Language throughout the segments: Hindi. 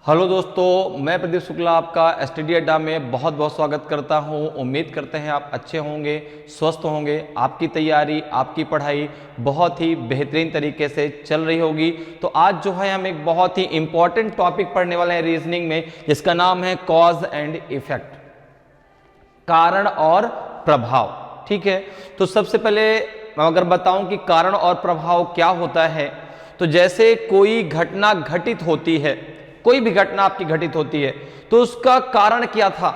हेलो दोस्तों, मैं प्रदीप शुक्ला आपका स्टडी अड्डा में बहुत बहुत स्वागत करता हूं। उम्मीद करते हैं आप अच्छे होंगे, स्वस्थ होंगे, आपकी तैयारी, आपकी पढ़ाई बहुत ही बेहतरीन तरीके से चल रही होगी। तो आज जो है हम एक बहुत ही इम्पॉर्टेंट टॉपिक पढ़ने वाले हैं रीजनिंग में, जिसका नाम है कॉज एंड इफेक्ट, कारण और प्रभाव। ठीक है, तो सबसे पहले मैं अगर बताऊं कि कारण और प्रभाव क्या होता है, तो जैसे कोई घटना घटित होती है, कोई भी घटना आपकी घटित होती है तो उसका कारण क्या था,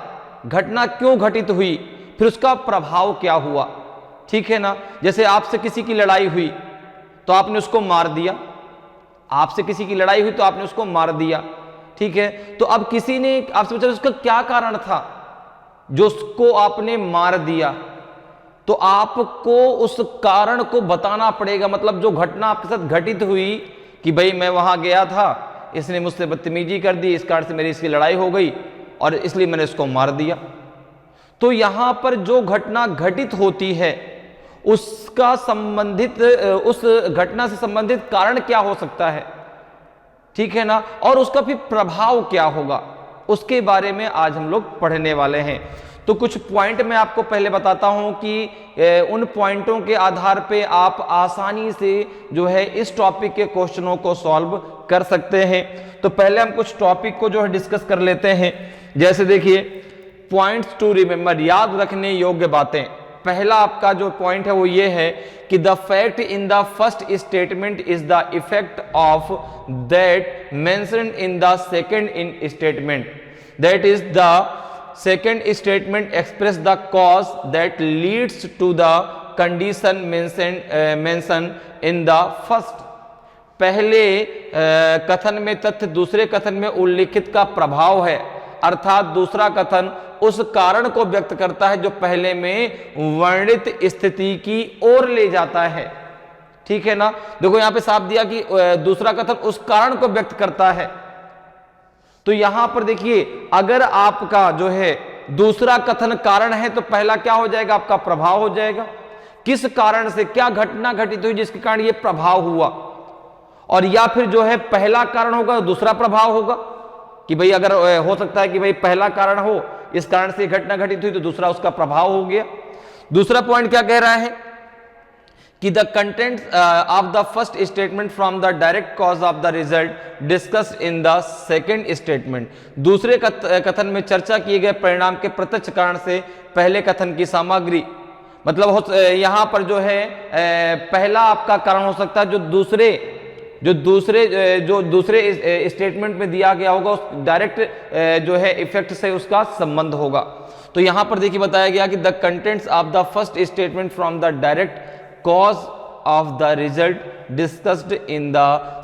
घटना क्यों घटित हुई, फिर उसका प्रभाव क्या हुआ। ठीक है ना, जैसे आपसे किसी की लड़ाई हुई तो आपने उसको मार दिया, आपसे किसी की लड़ाई हुई तो आपने उसको मार दिया। ठीक है, तो अब किसी ने आपसे पूछा उसका क्या कारण था जो उसको आपने मार दिया, तो आपको उस कारण को बताना पड़ेगा। मतलब जो घटना आपके साथ घटित हुई कि भाई मैं वहां गया था, इसने मुझसे बदतमीजी कर दी, इस कारण से मेरी इसकी लड़ाई हो गई और इसलिए मैंने इसको मार दिया। तो यहां पर जो घटना घटित होती है उसका संबंधित, उस घटना से संबंधित कारण क्या हो सकता है, ठीक है ना, और उसका फिर प्रभाव क्या होगा, उसके बारे में आज हम लोग पढ़ने वाले हैं। तो कुछ पॉइंट मैं आपको पहले बताता हूं कि उन पॉइंटों के आधार पे आप आसानी से जो है इस टॉपिक के क्वेश्चनों को सॉल्व कर सकते हैं। तो पहले हम कुछ टॉपिक को जो है डिस्कस कर लेते हैं। जैसे देखिए, पॉइंट्स टू रिमेंबर, याद रखने योग्य बातें। पहला आपका जो पॉइंट है वो ये है कि the fact in the first statement is the effect of that mentioned in the second in statement, that is the second statement express the cause that leads to the condition mentioned in the first। पहले कथन में तथ्य दूसरे कथन में उल्लिखित का प्रभाव है, अर्थात दूसरा कथन उस कारण को व्यक्त करता है जो पहले में वर्णित स्थिति की ओर ले जाता है। ठीक है ना, देखो यहां पे साफ दिया कि दूसरा कथन उस कारण को व्यक्त करता है। तो यहां पर देखिए, अगर आपका जो है दूसरा कथन कारण है तो पहला क्या हो जाएगा, आपका प्रभाव हो जाएगा। किस कारण से क्या घटना घटित हुई जिसके कारण यह प्रभाव हुआ, और या फिर जो है पहला कारण होगा दूसरा प्रभाव होगा कि भाई अगर हो सकता है कि भाई पहला कारण हो, इस कारण से घटना घटित हुई तो दूसरा उसका प्रभाव हो गया। दूसरा पॉइंट क्या कह रहा है कि the content of the first statement from the direct cause of the result discussed in the second statement, दूसरे कथन में चर्चा किए गए परिणाम के प्रत्यक्ष कारण से पहले कथन की सामग्री। मतलब यहां पर जो है पहला आपका कारण हो सकता है जो दूसरे स्टेटमेंट में दिया गया होगा, उस डायरेक्ट जो है इफेक्ट से उसका संबंध होगा। तो यहां पर देखिए बताया गया कि the contents of the first statement from the direct cause of the result discussed in the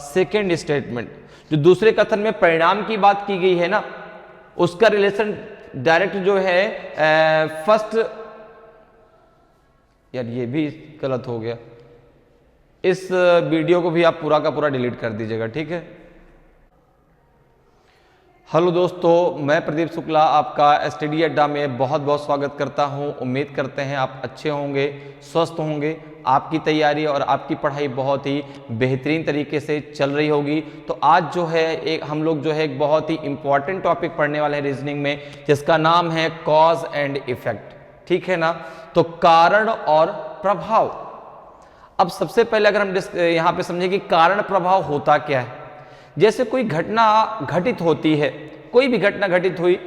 second statement, जो दूसरे कथन में परिणाम की बात की गई है ना, उसका रिलेशन डायरेक्ट जो है फर्स्ट, यार ये भी गलत हो गया, इस वीडियो को भी आप पूरा का पूरा डिलीट कर दीजिएगा। ठीक है। हेलो दोस्तों, मैं प्रदीप शुक्ला आपका स्टडी अड्डा में बहुत बहुत स्वागत करता हूं। उम्मीद करते हैं आप अच्छे होंगे, स्वस्थ होंगे, आपकी तैयारी और आपकी पढ़ाई बहुत ही बेहतरीन तरीके से चल रही होगी। तो आज जो है हम लोग जो है एक बहुत ही इंपॉर्टेंट टॉपिक पढ़ने वाले हैं रीजनिंग में, जिसका नाम है कॉज एंड इफेक्ट। ठीक है ना, तो कारण और प्रभाव। अब सबसे पहले अगर हम यहाँ पे समझें कि कारण प्रभाव होता क्या है। जैसे कोई घटना घटित होती है, कोई भी घटना घटित हुई,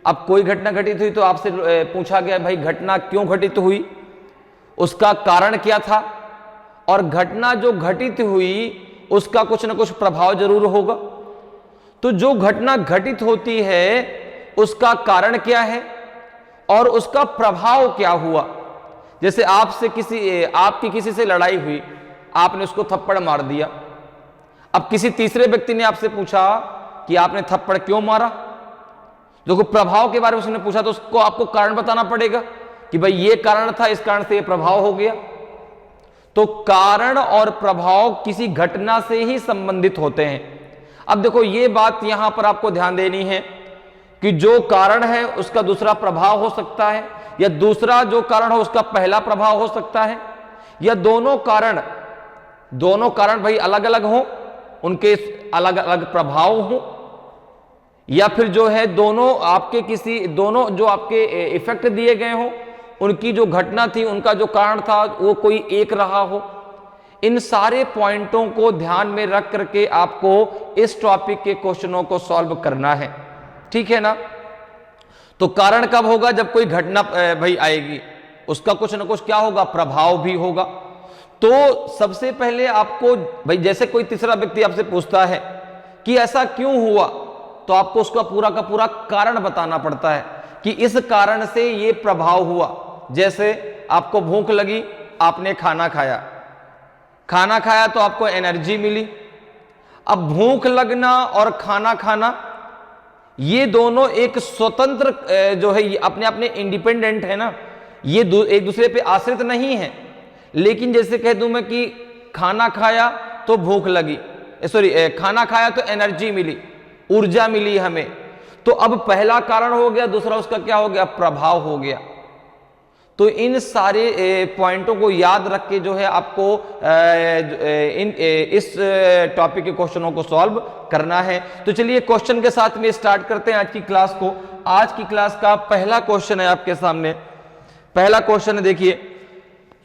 अब कोई घटना घटित हुई तो आपसे पूछा गया भाई घटना क्यों घटित हुई, उसका कारण क्या था, और घटना जो घटित हुई उसका कुछ ना कुछ प्रभाव जरूर होगा। तो जो घटना घटित होती है उसका कारण क्या है और उसका प्रभाव क्या हुआ। जैसे आपकी किसी से लड़ाई हुई, आपने उसको थप्पड़ मार दिया। अब किसी तीसरे व्यक्ति ने आपसे पूछा कि आपने थप्पड़ क्यों मारा, जो प्रभाव के बारे में उसने पूछा, तो उसको आपको कारण बताना पड़ेगा कि भाई ये कारण था, इस कारण से ये प्रभाव हो गया। तो कारण और प्रभाव किसी घटना से ही संबंधित होते हैं। अब देखो ये बात यहां पर आपको ध्यान देनी है कि जो कारण है उसका दूसरा प्रभाव हो सकता है, या दूसरा जो कारण हो उसका पहला प्रभाव हो सकता है, या दोनों कारण भाई अलग अलग हो, उनके अलग अलग प्रभाव हो। या फिर जो है दोनों आपके दोनों जो आपके इफेक्ट दिए गए हो उनकी जो घटना थी, उनका जो कारण था वो कोई एक रहा हो। इन सारे पॉइंटों को ध्यान में रख करके आपको इस टॉपिक के क्वेश्चनों को सॉल्व करना है, ठीक है ना। तो कारण कब होगा? जब कोई घटना भाई आएगी, उसका कुछ ना कुछ क्या होगा, प्रभाव भी होगा। तो सबसे पहले आपको भाई जैसे कोई तीसरा व्यक्ति आपसे पूछता है कि ऐसा क्यों हुआ, तो आपको उसका पूरा का पूरा कारण बताना पड़ता है कि इस कारण से ये प्रभाव हुआ। जैसे आपको भूख लगी, आपने खाना खाया, खाना खाया तो आपको एनर्जी मिली। अब भूख लगना और खाना खाना ये दोनों एक स्वतंत्र जो है ये अपने अपने इंडिपेंडेंट है ना, ये एक दूसरे पे आश्रित नहीं है। लेकिन जैसे कह दूं मैं कि खाना खाया तो भूख लगी, खाना खाया तो एनर्जी मिली, ऊर्जा मिली हमें, तो अब पहला कारण हो गया, दूसरा उसका क्या हो गया, प्रभाव हो गया। तो इन सारे पॉइंटों को याद रख के जो है आपको इस टॉपिक के क्वेश्चनों को सॉल्व करना है। तो चलिए क्वेश्चन के साथ में स्टार्ट करते हैं आज की क्लास को। आज की क्लास का पहला क्वेश्चन है आपके सामने। पहला क्वेश्चन है, देखिए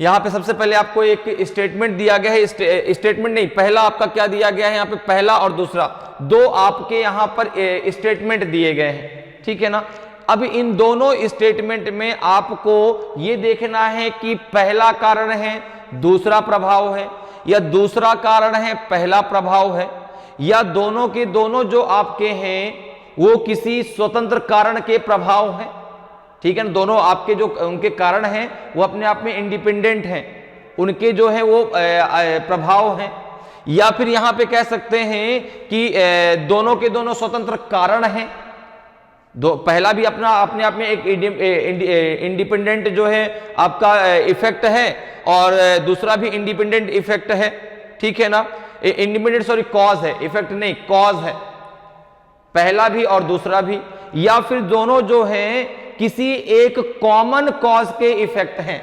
यहां पे सबसे पहले आपको एक स्टेटमेंट दिया गया है। स्टेटमेंट नहीं, पहला आपका क्या दिया गया है यहाँ पे, पहला और दूसरा दो आपके यहाँ पर स्टेटमेंट दिए गए हैं, ठीक है ना। अब इन दोनों स्टेटमेंट में आपको ये देखना है कि पहला कारण है दूसरा प्रभाव है, या दूसरा कारण है पहला प्रभाव है, या दोनों के दोनों जो आपके हैं वो किसी स्वतंत्र कारण के प्रभाव हैं, ठीक है ना। दोनों आपके जो उनके कारण हैं वो अपने आप में इंडिपेंडेंट हैं, उनके जो है वो प्रभाव हैं। या फिर यहां पे कह सकते हैं कि दोनों के दोनों स्वतंत्र कारण हैं। पहला भी अपने आप में एक इंडिपेंडेंट जो है आपका इफेक्ट है, और दूसरा भी इंडिपेंडेंट इफेक्ट है, ठीक है ना। इंडिपेंडेंट कॉज है, इफेक्ट नहीं कॉज है, पहला भी और दूसरा भी। या फिर दोनों जो है किसी एक कॉमन कॉज के इफेक्ट हैं,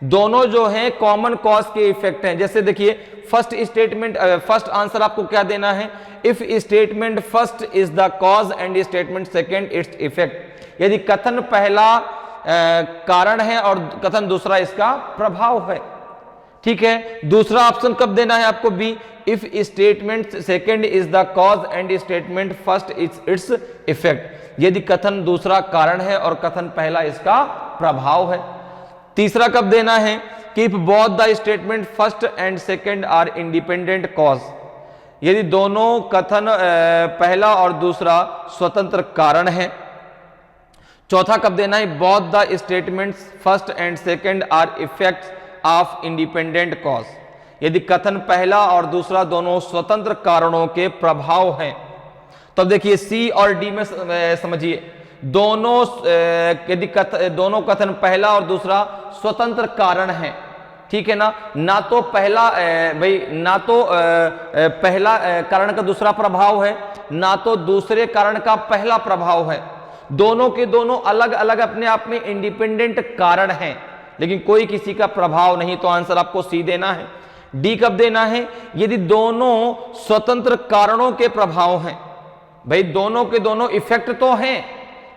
दोनों जो हैं कॉमन कॉज के इफेक्ट हैं। जैसे देखिए फर्स्ट आंसर आपको क्या देना है, if statement first is the cause and statement second it's effect. यदि कथन पहला कारण है और कथन दूसरा इसका प्रभाव है, ठीक है। दूसरा ऑप्शन कब देना है आपको, B, if statement second is the cause and statement first is its effect. यदि कथन दूसरा कारण है और कथन पहला इसका प्रभाव है। तीसरा कब देना है कि if both the statement first and second are independent cause. यदि दोनों कथन पहला और दूसरा स्वतंत्र कारण है। चौथा कब देना है, both the statements first and second are effects of independent cause. यदि कथन पहला और दूसरा दोनों स्वतंत्र कारणों के प्रभाव हैं। तब देखिए सी और डी में समझिए, दोनों यदि दोनों कथन पहला और दूसरा स्वतंत्र कारण है, ठीक है ना। ना तो पहला ना तो पहला कारण का दूसरा प्रभाव है, ना तो दूसरे कारण का पहला प्रभाव है। दोनों के दोनों अलग अलग अपने आप में इंडिपेंडेंट कारण हैं, लेकिन कोई किसी का प्रभाव नहीं। तो आंसर आपको सी देना है। डी कब देना है, यदि दोनों स्वतंत्र कारणों के प्रभाव हैं। भाई दोनों के दोनों इफेक्ट तो हैं,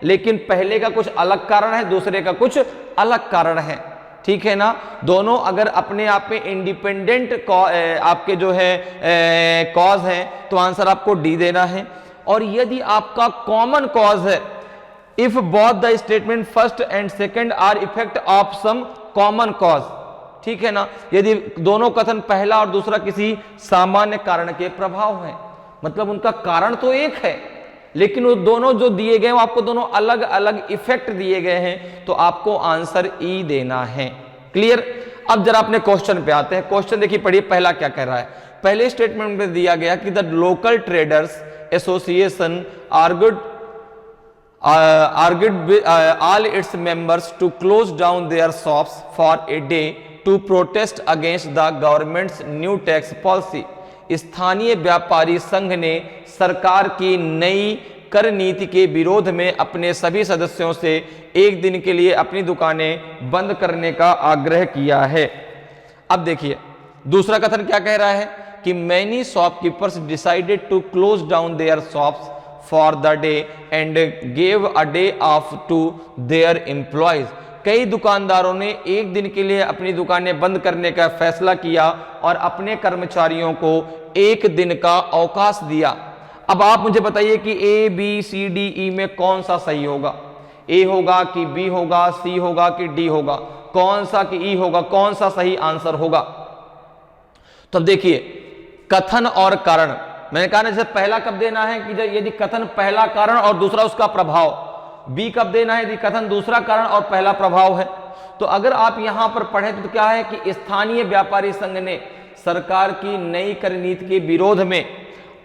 लेकिन पहले का कुछ अलग कारण है, दूसरे का कुछ अलग कारण है, ठीक है ना। दोनों अगर अपने आप में इंडिपेंडेंट आपके जो है कॉज है, तो आंसर आपको डी देना है। और यदि आपका कॉमन कॉज है, if both the statement first and second are effect of some common cause, ठीक है ना। यदि दोनों कथन पहला और दूसरा किसी सामान्य कारण के प्रभाव है, मतलब उनका कारण तो एक है, लेकिन वो दोनों जो दिए गए वो आपको दोनों अलग अलग इफेक्ट दिए गए हैं, तो आपको आंसर ई देना है। क्लियर। अब जरा अपने क्वेश्चन पे आते हैं। क्वेश्चन देखिए, पढ़िए पहला क्या कह रहा है। पहले स्टेटमेंट में दिया गया कि the local traders association argued all its members to close down their shops for a day to protest against the government's new tax policy। स्थानीय व्यापारी संघ ने सरकार की नई कर नीति के विरोध में अपने सभी सदस्यों से एक दिन के लिए अपनी दुकानें बंद करने का आग्रह किया है। अब देखिए दूसरा कथन क्या कह रहा है कि many shopkeepers decided to close down their shops for the day and gave a day off to their employees. कई दुकानदारों ने एक दिन के लिए अपनी दुकानें बंद करने का फैसला किया और अपने कर्मचारियों को एक दिन का अवकाश दिया। अब आप मुझे बताइए कि A B C D E में कौन सा सही होगा? ए होगा कि बी होगा, सी होगा कि डी होगा, कौन सा कि ई होगा, कौन सा सही आंसर होगा? तो अब देखिए, कथन और कारण, मैंने कहा ना जैसे पहला कब देना है कि यदि कथन पहला कारण और दूसरा उसका प्रभाव, बी कब देना है यदि कथन दूसरा कारण और पहला प्रभाव है। तो अगर आप यहां पर पढ़ें तो क्या है कि स्थानीय व्यापारी संघ ने सरकार की नई कर नीति के विरोध में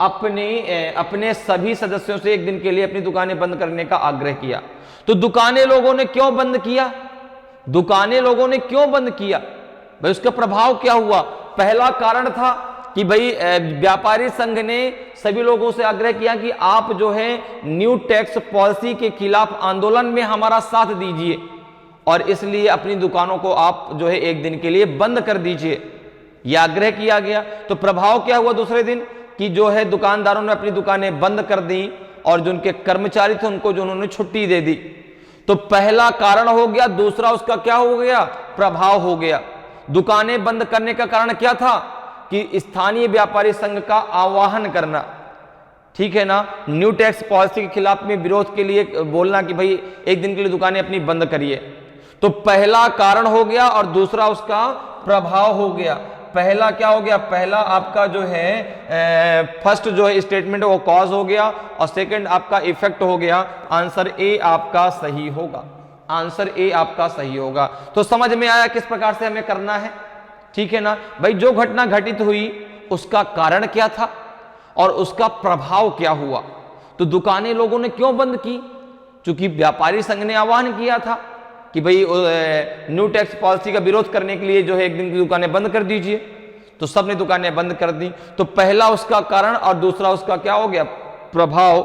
अपने सभी सदस्यों से एक दिन के लिए अपनी दुकानें बंद करने का आग्रह किया। तो दुकानें लोगों ने क्यों बंद किया? दुकानें लोगों ने क्यों बंद किया भाई? उसका प्रभाव क्या हुआ? पहला कारण था कि भाई व्यापारी संघ ने सभी लोगों से आग्रह किया कि आप जो है न्यू टैक्स पॉलिसी के खिलाफ आंदोलन में हमारा साथ दीजिए और इसलिए अपनी दुकानों को आप जो है एक दिन के लिए बंद कर दीजिए, यह आग्रह किया गया। तो प्रभाव क्या हुआ दूसरे दिन कि जो है दुकानदारों ने अपनी दुकानें बंद कर दी और जो उनके कर्मचारी थे उनको जो उन्होंने छुट्टी दे दी। तो पहला कारण हो गया, दूसरा उसका क्या हो गया? प्रभाव हो गया। दुकानें बंद करने का कारण क्या था कि स्थानीय व्यापारी संघ का आह्वान करना, ठीक है ना, न्यू टैक्स पॉलिसी के खिलाफ में विरोध के लिए बोलना कि भाई एक दिन के लिए दुकानें अपनी बंद करिए। तो पहला कारण हो गया और दूसरा उसका प्रभाव हो गया। पहला क्या हो गया? पहला आपका जो है फर्स्ट जो है स्टेटमेंट वो कॉज हो गया और सेकंड आपका इफेक्ट हो गया। आंसर ए आपका सही होगा, आंसर ए आपका सही होगा। तो समझ में आया किस प्रकार से हमें करना है, ठीक है ना भाई? जो घटना घटित हुई उसका कारण क्या था और उसका प्रभाव क्या हुआ। तो दुकानें लोगों ने क्यों बंद की? चूंकि व्यापारी संघ ने आह्वान किया था कि भाई न्यू टैक्स पॉलिसी का विरोध करने के लिए जो है एक दिन की दुकानें बंद कर दीजिए, तो सबने दुकानें बंद कर दी। तो पहला उसका कारण और दूसरा उसका क्या हो गया? प्रभाव।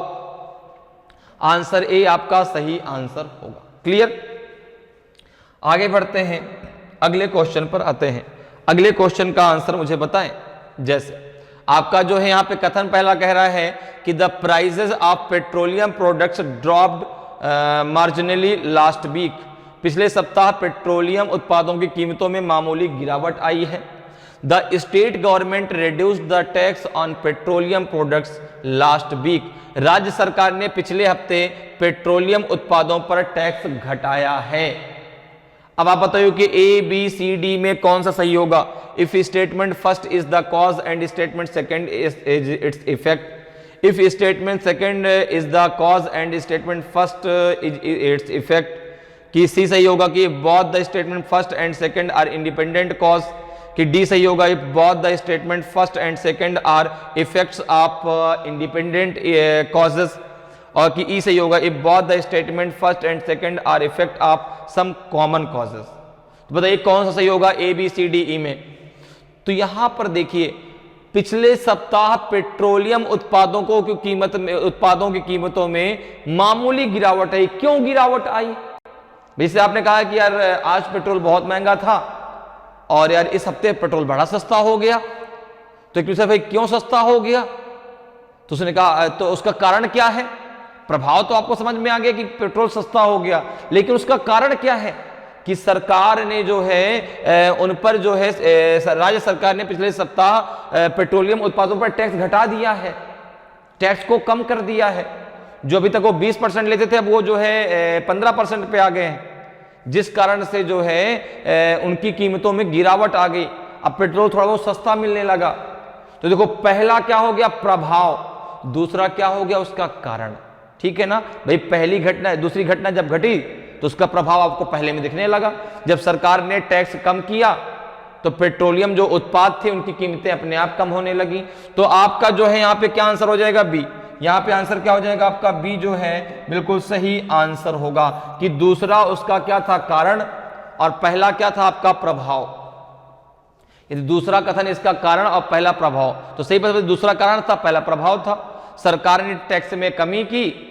आंसर ए आपका सही आंसर होगा। क्लियर? आगे बढ़ते हैं, अगले क्वेश्चन पर आते हैं। अगले क्वेश्चन का आंसर मुझे बताएं। जैसे आपका जो है यहां पे कथन पहला कह रहा है कि the prices of petroleum products dropped marginally last week. पिछले सप्ताह पेट्रोलियम उत्पादों की कीमतों में मामूली गिरावट आई है। The state government reduced the tax on petroleum products last week. राज्य सरकार ने पिछले हफ्ते पेट्रोलियम उत्पादों पर टैक्स घटाया है। अब आप बताइए कि ए बी सी डी में कौन सा सही होगा? If statement first is the cause and statement second is its effect. If statement second is the cause and statement first is its effect. कि सी सही होगा कि both the statement first and second are independent cause. कि डी सही होगा if both the statement first and second are effects of independent causes. और कि ई सही होगा if both the statement first and second are effect of some common causes. तो बताइए कौन सा सही होगा A B C D E में? तो यहां पर देखिए, पिछले सप्ताह पेट्रोलियम उत्पादों की कीमतों में मामूली गिरावट आई। क्यों गिरावट आई? जैसे आपने कहा कि यार आज पेट्रोल बहुत महंगा था और यार इस हफ्ते पेट्रोल बड़ा सस्ता हो गया। तो एक दूसरे भाई क्यों सस्ता हो गया? तो उसने कहा तो उसका कारण क्या है? प्रभाव तो आपको समझ में आ गया कि पेट्रोल सस्ता हो गया, लेकिन उसका कारण क्या है कि सरकार ने जो है उन पर जो है राज्य सरकार ने पिछले सप्ताह पेट्रोलियम उत्पादों पर टैक्स घटा दिया है, टैक्स को कम कर दिया है। जो अभी तक वो 20% लेते थे अब वो जो है 15% पे आ गए हैं, जिस कारण से जो है उनकी कीमतों में गिरावट आ गई। अब पेट्रोल थोड़ा बहुत सस्ता मिलने लगा। तो देखो पहला क्या हो गया? प्रभाव। दूसरा क्या हो गया? उसका कारण। ठीक है ना भाई? पहली घटना दूसरी घटना जब घटी तो उसका प्रभाव आपको पहले में दिखने लगा। जब सरकार ने टैक्स कम किया तो पेट्रोलियम जो उत्पाद थे उनकी कीमतें अपने आप कम होने लगी। तो आपका जो है यहाँ पे क्या आंसर हो जाएगा? बी। यहाँ पे आंसर क्या हो जाएगा आपका? बी जो है बिल्कुल सही आंसर होगा कि दूसरा उसका क्या था? कारण, और पहला क्या था आपका? प्रभाव। यदि दूसरा कथन इसका कारण और पहला प्रभाव, तो सही बात है, दूसरा कारण था पहला प्रभाव था। सरकार ने टैक्स में कमी की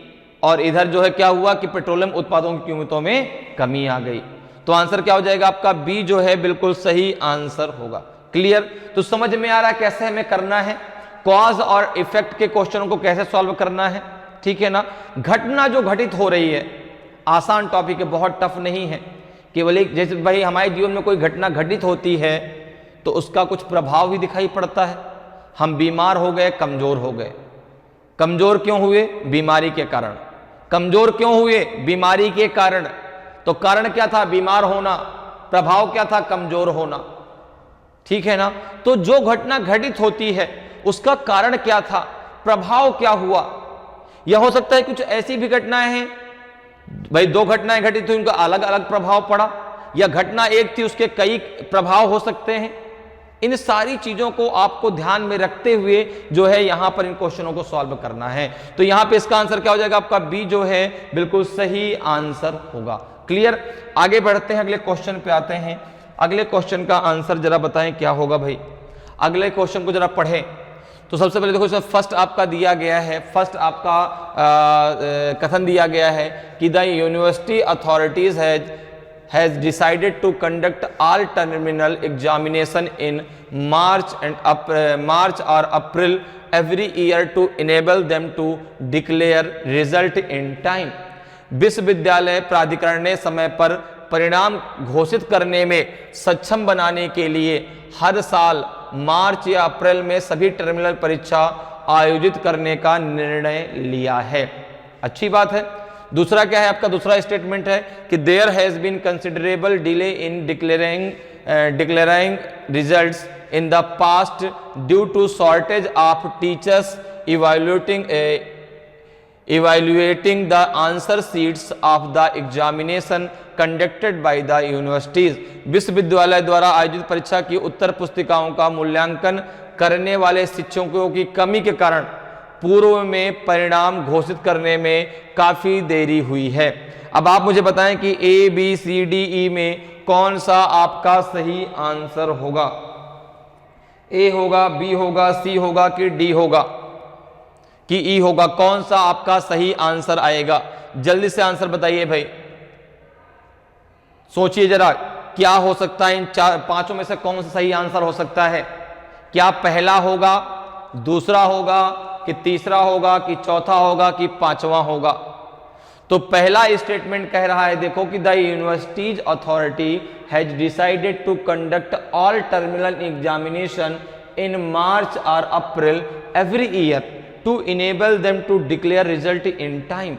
और इधर जो है क्या हुआ कि पेट्रोलियम उत्पादों की कीमतों में कमी आ गई। तो आंसर क्या हो जाएगा आपका? बी जो है बिल्कुल सही आंसर होगा। क्लियर? तो समझ में आ रहा है कैसे हमें करना है, कॉज और इफेक्ट के क्वेश्चनों को कैसे सॉल्व करना है। ठीक है ना। घटना जो घटित हो रही है, आसान टॉपिक है, बहुत टफ नहीं है। केवल एक, जैसे भाई हमारे जीवन में कोई घटना घटित होती है तो उसका कुछ प्रभाव भी दिखाई पड़ता है। हम बीमार हो गए, कमजोर हो गए। कमजोर क्यों हुए? बीमारी के कारण। कमजोर क्यों हुए? बीमारी के कारण। तो कारण क्या था? बीमार होना। प्रभाव क्या था? कमजोर होना। ठीक है ना। तो जो घटना घटित होती है उसका कारण क्या था, प्रभाव क्या हुआ? यह हो सकता है कुछ ऐसी भी घटनाएं हैं, भाई दो घटनाएं घटित हुई, उनका अलग अलग प्रभाव पड़ा, या घटना एक थी उसके कई प्रभाव हो सकते हैं। इन सारी चीजों को आपको ध्यान में रखते हुए जो है यहां पर इन क्वेश्चनों को सॉल्व करना है। तो यहां पे इसका आंसर क्या हो जाएगा? आपका बी जो है बिल्कुल सही आंसर होगा। क्लियर? आगे बढ़ते हैं, अगले क्वेश्चन पे आते हैं। अगले क्वेश्चन का आंसर जरा बताएं क्या होगा भाई। अगले क्वेश्चन को जरा पढ़ें। तो सबसे पहले देखो, इसमें फर्स्ट आपका दिया गया है, फर्स्ट आपका कथन दिया गया है कि the university authorities has decided to conduct all terminal examination in March or April every year to enable them to declare result in time। विश्वविद्यालय प्राधिकरण ने समय पर परिणाम घोषित करने में सक्षम बनाने के लिए हर साल मार्च या अप्रैल में सभी टर्मिनल परीक्षा आयोजित करने का निर्णय लिया है। अच्छी बात है। दूसरा क्या है आपका? दूसरा स्टेटमेंट है कि there has been considerable delay in declaring results in the past due to shortage of teachers evaluating the answer sheets of the examination conducted by the universities। विश्वविद्यालय द्वारा आयोजित परीक्षा की उत्तर पुस्तिकाओं का मूल्यांकन करने वाले शिक्षकों की कमी के कारण पूर्व में परिणाम घोषित करने में काफी देरी हुई है। अब आप मुझे बताएं कि A B C D E में कौन सा आपका सही आंसर होगा? ए होगा, बी होगा, सी होगा कि डी होगा कि ई होगा? कौन सा आपका सही आंसर आएगा? जल्दी से आंसर बताइए भाई, सोचिए जरा क्या हो सकता है। इन पांचों में से कौन सा सही आंसर हो सकता है? क्या पहला होगा, दूसरा होगा कि तीसरा होगा कि चौथा होगा कि पांचवा होगा? तो पहला स्टेटमेंट कह रहा है देखो कि the universities authority has decided to conduct all terminal examination in March और April every year to enable them to declare result in time.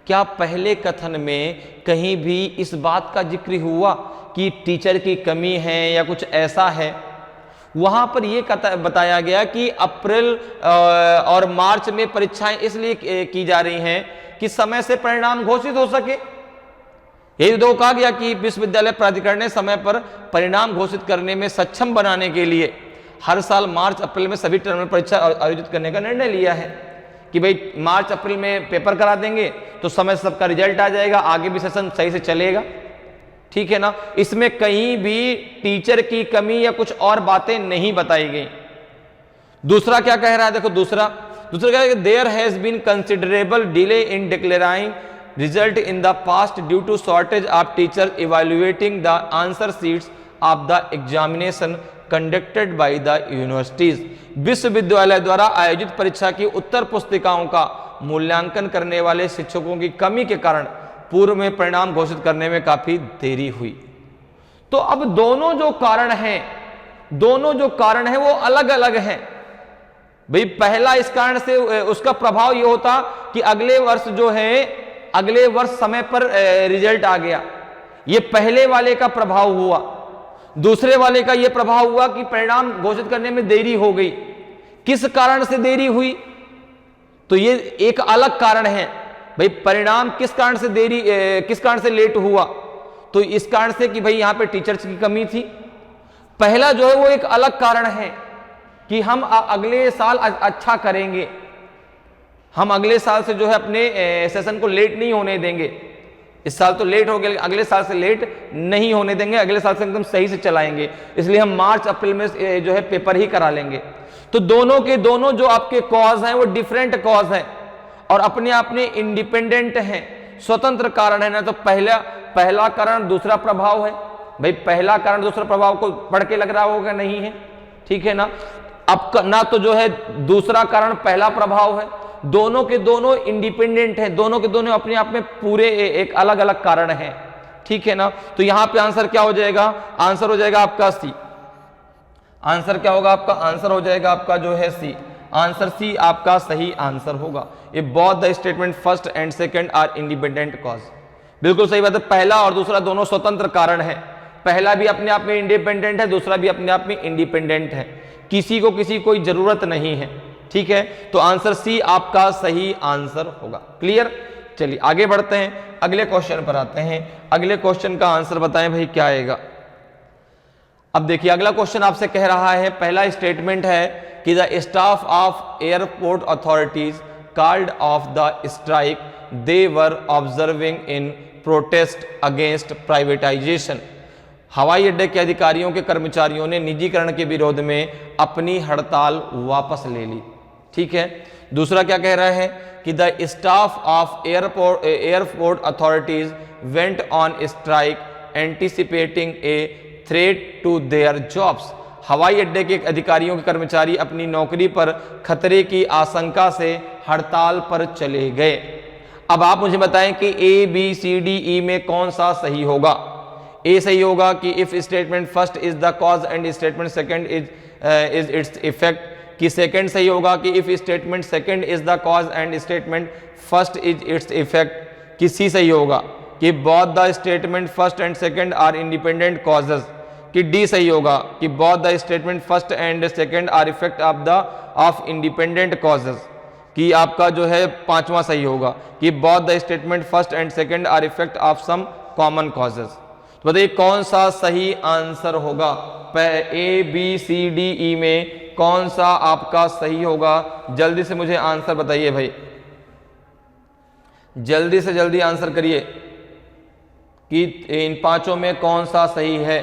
क्या पहले कथन में कहीं भी इस बात का जिक्र हुआ कि टीचर की कमी है या कुछ ऐसा है? वहां पर यह बताया गया कि अप्रैल और मार्च में परीक्षाएं इसलिए की जा रही हैं कि समय से परिणाम घोषित हो सके। यही तो कहा गया कि विश्वविद्यालय प्राधिकरण ने समय पर परिणाम घोषित करने में सक्षम बनाने के लिए हर साल मार्च अप्रैल में सभी टर्मिनल परीक्षा आयोजित करने का निर्णय लिया है कि भाई मार्च अप्रैल में पेपर करा देंगे तो समय से सबका रिजल्ट आ जाएगा, आगे भी सेशन सही से चलेगा। ठीक है ना। इसमें कहीं भी टीचर की कमी या कुछ और बातें नहीं बताई गई। दूसरा क्या कह रहा है देखो, दूसरा कह रहा है there has been considerable delay in declaring result in the past due to shortage of teacher evaluating the answer sheets of the examination conducted by the universities. विश्वविद्यालय द्वारा आयोजित परीक्षा की उत्तर पुस्तिकाओं का मूल्यांकन करने वाले शिक्षकों की कमी के कारण पूर्व में परिणाम घोषित करने में काफी देरी हुई। तो अब दोनों जो कारण हैं वो अलग अलग हैं भाई। पहला इस कारण से उसका प्रभाव ये होता कि अगले वर्ष समय पर रिजल्ट आ गया, ये पहले वाले का प्रभाव हुआ। दूसरे वाले का यह प्रभाव हुआ कि परिणाम घोषित करने में देरी हो गई। किस कारण से देरी हुई? तो ये एक अलग कारण है भाई। परिणाम किस कारण से लेट हुआ? तो इस कारण से कि भाई यहां पे टीचर्स की कमी थी। पहला जो है वो एक अलग कारण है कि हम अगले साल अच्छा करेंगे, हम अगले साल से जो है अपने सेशन को लेट नहीं होने देंगे। इस साल तो लेट हो गया, अगले साल से लेट नहीं होने देंगे, अगले साल से एकदम सही से चलाएंगे, इसलिए हम मार्च अप्रैल में जो है पेपर ही करा लेंगे। तो दोनों के दोनों जो आपके कॉज हैं वो डिफरेंट कॉज हैं और अपने आप में इंडिपेंडेंट हैं, स्वतंत्र कारण है ना। तो पहला कारण दूसरा प्रभाव है भाई। पहला कारण दूसरा प्रभाव को पढ़ के लग रहा होगा नहीं है, ठीक है ना। अब ना तो जो है दूसरा कारण पहला प्रभाव है, दोनों के दोनों इंडिपेंडेंट हैं, दोनों के दोनों अपने आप में पूरे एक अलग अलग कारण हैं, ठीक है ना। तो यहां पे आंसर क्या हो जाएगा, आंसर हो जाएगा आपका सी। आंसर क्या होगा आपका, आंसर हो जाएगा आपका जो है सी। आंसर सी आपका सही आंसर होगा। ये both the statement first and second are independent cause, बिल्कुल सही बात है। पहला और दूसरा दोनों स्वतंत्र कारण है, पहला भी अपने आप में इंडिपेंडेंट है, दूसरा भी अपने आप में इंडिपेंडेंट है, किसी को किसी कोई जरूरत नहीं है, ठीक है। तो आंसर सी आपका सही आंसर होगा। क्लियर। चलिए आगे बढ़ते हैं, अगले क्वेश्चन पर आते हैं। अगले क्वेश्चन का आंसर बताएं भाई क्या आएगा। अब देखिए अगला क्वेश्चन आपसे कह रहा है, पहला स्टेटमेंट है कि the staff of airport authorities called off the strike they were observing in protest against privatisation. हवाई अड्डे के अधिकारियों के कर्मचारियों ने निजीकरण के विरोध में अपनी हड़ताल वापस ले ली, ठीक है। दूसरा क्या कह रहा है कि the staff of airport authorities went on strike anticipating a threat to their jobs. हवाई अड्डे के अधिकारियों के कर्मचारी अपनी नौकरी पर खतरे की आशंका से हड़ताल पर चले गए। अब आप मुझे बताएं कि A B C D E में कौन सा सही होगा। ए सही होगा कि if statement first is the cause and statement second is its effect, कि सेकंड सही होगा कि if statement second is the cause and statement first is its effect, कि सी सही होगा कि both the statement first and second are independent causes, कि डी सही होगा कि both the statement first and second are effect of independent causes, कि आपका जो है पांचवा सही होगा कि both the statement first and second are effect of some common causes. तो बताइए कौन सा सही आंसर होगा, A B C D E में कौन सा आपका सही होगा। जल्दी से मुझे आंसर बताइए भाई, जल्दी से जल्दी आंसर करिए कि इन पांचों में कौन सा सही है,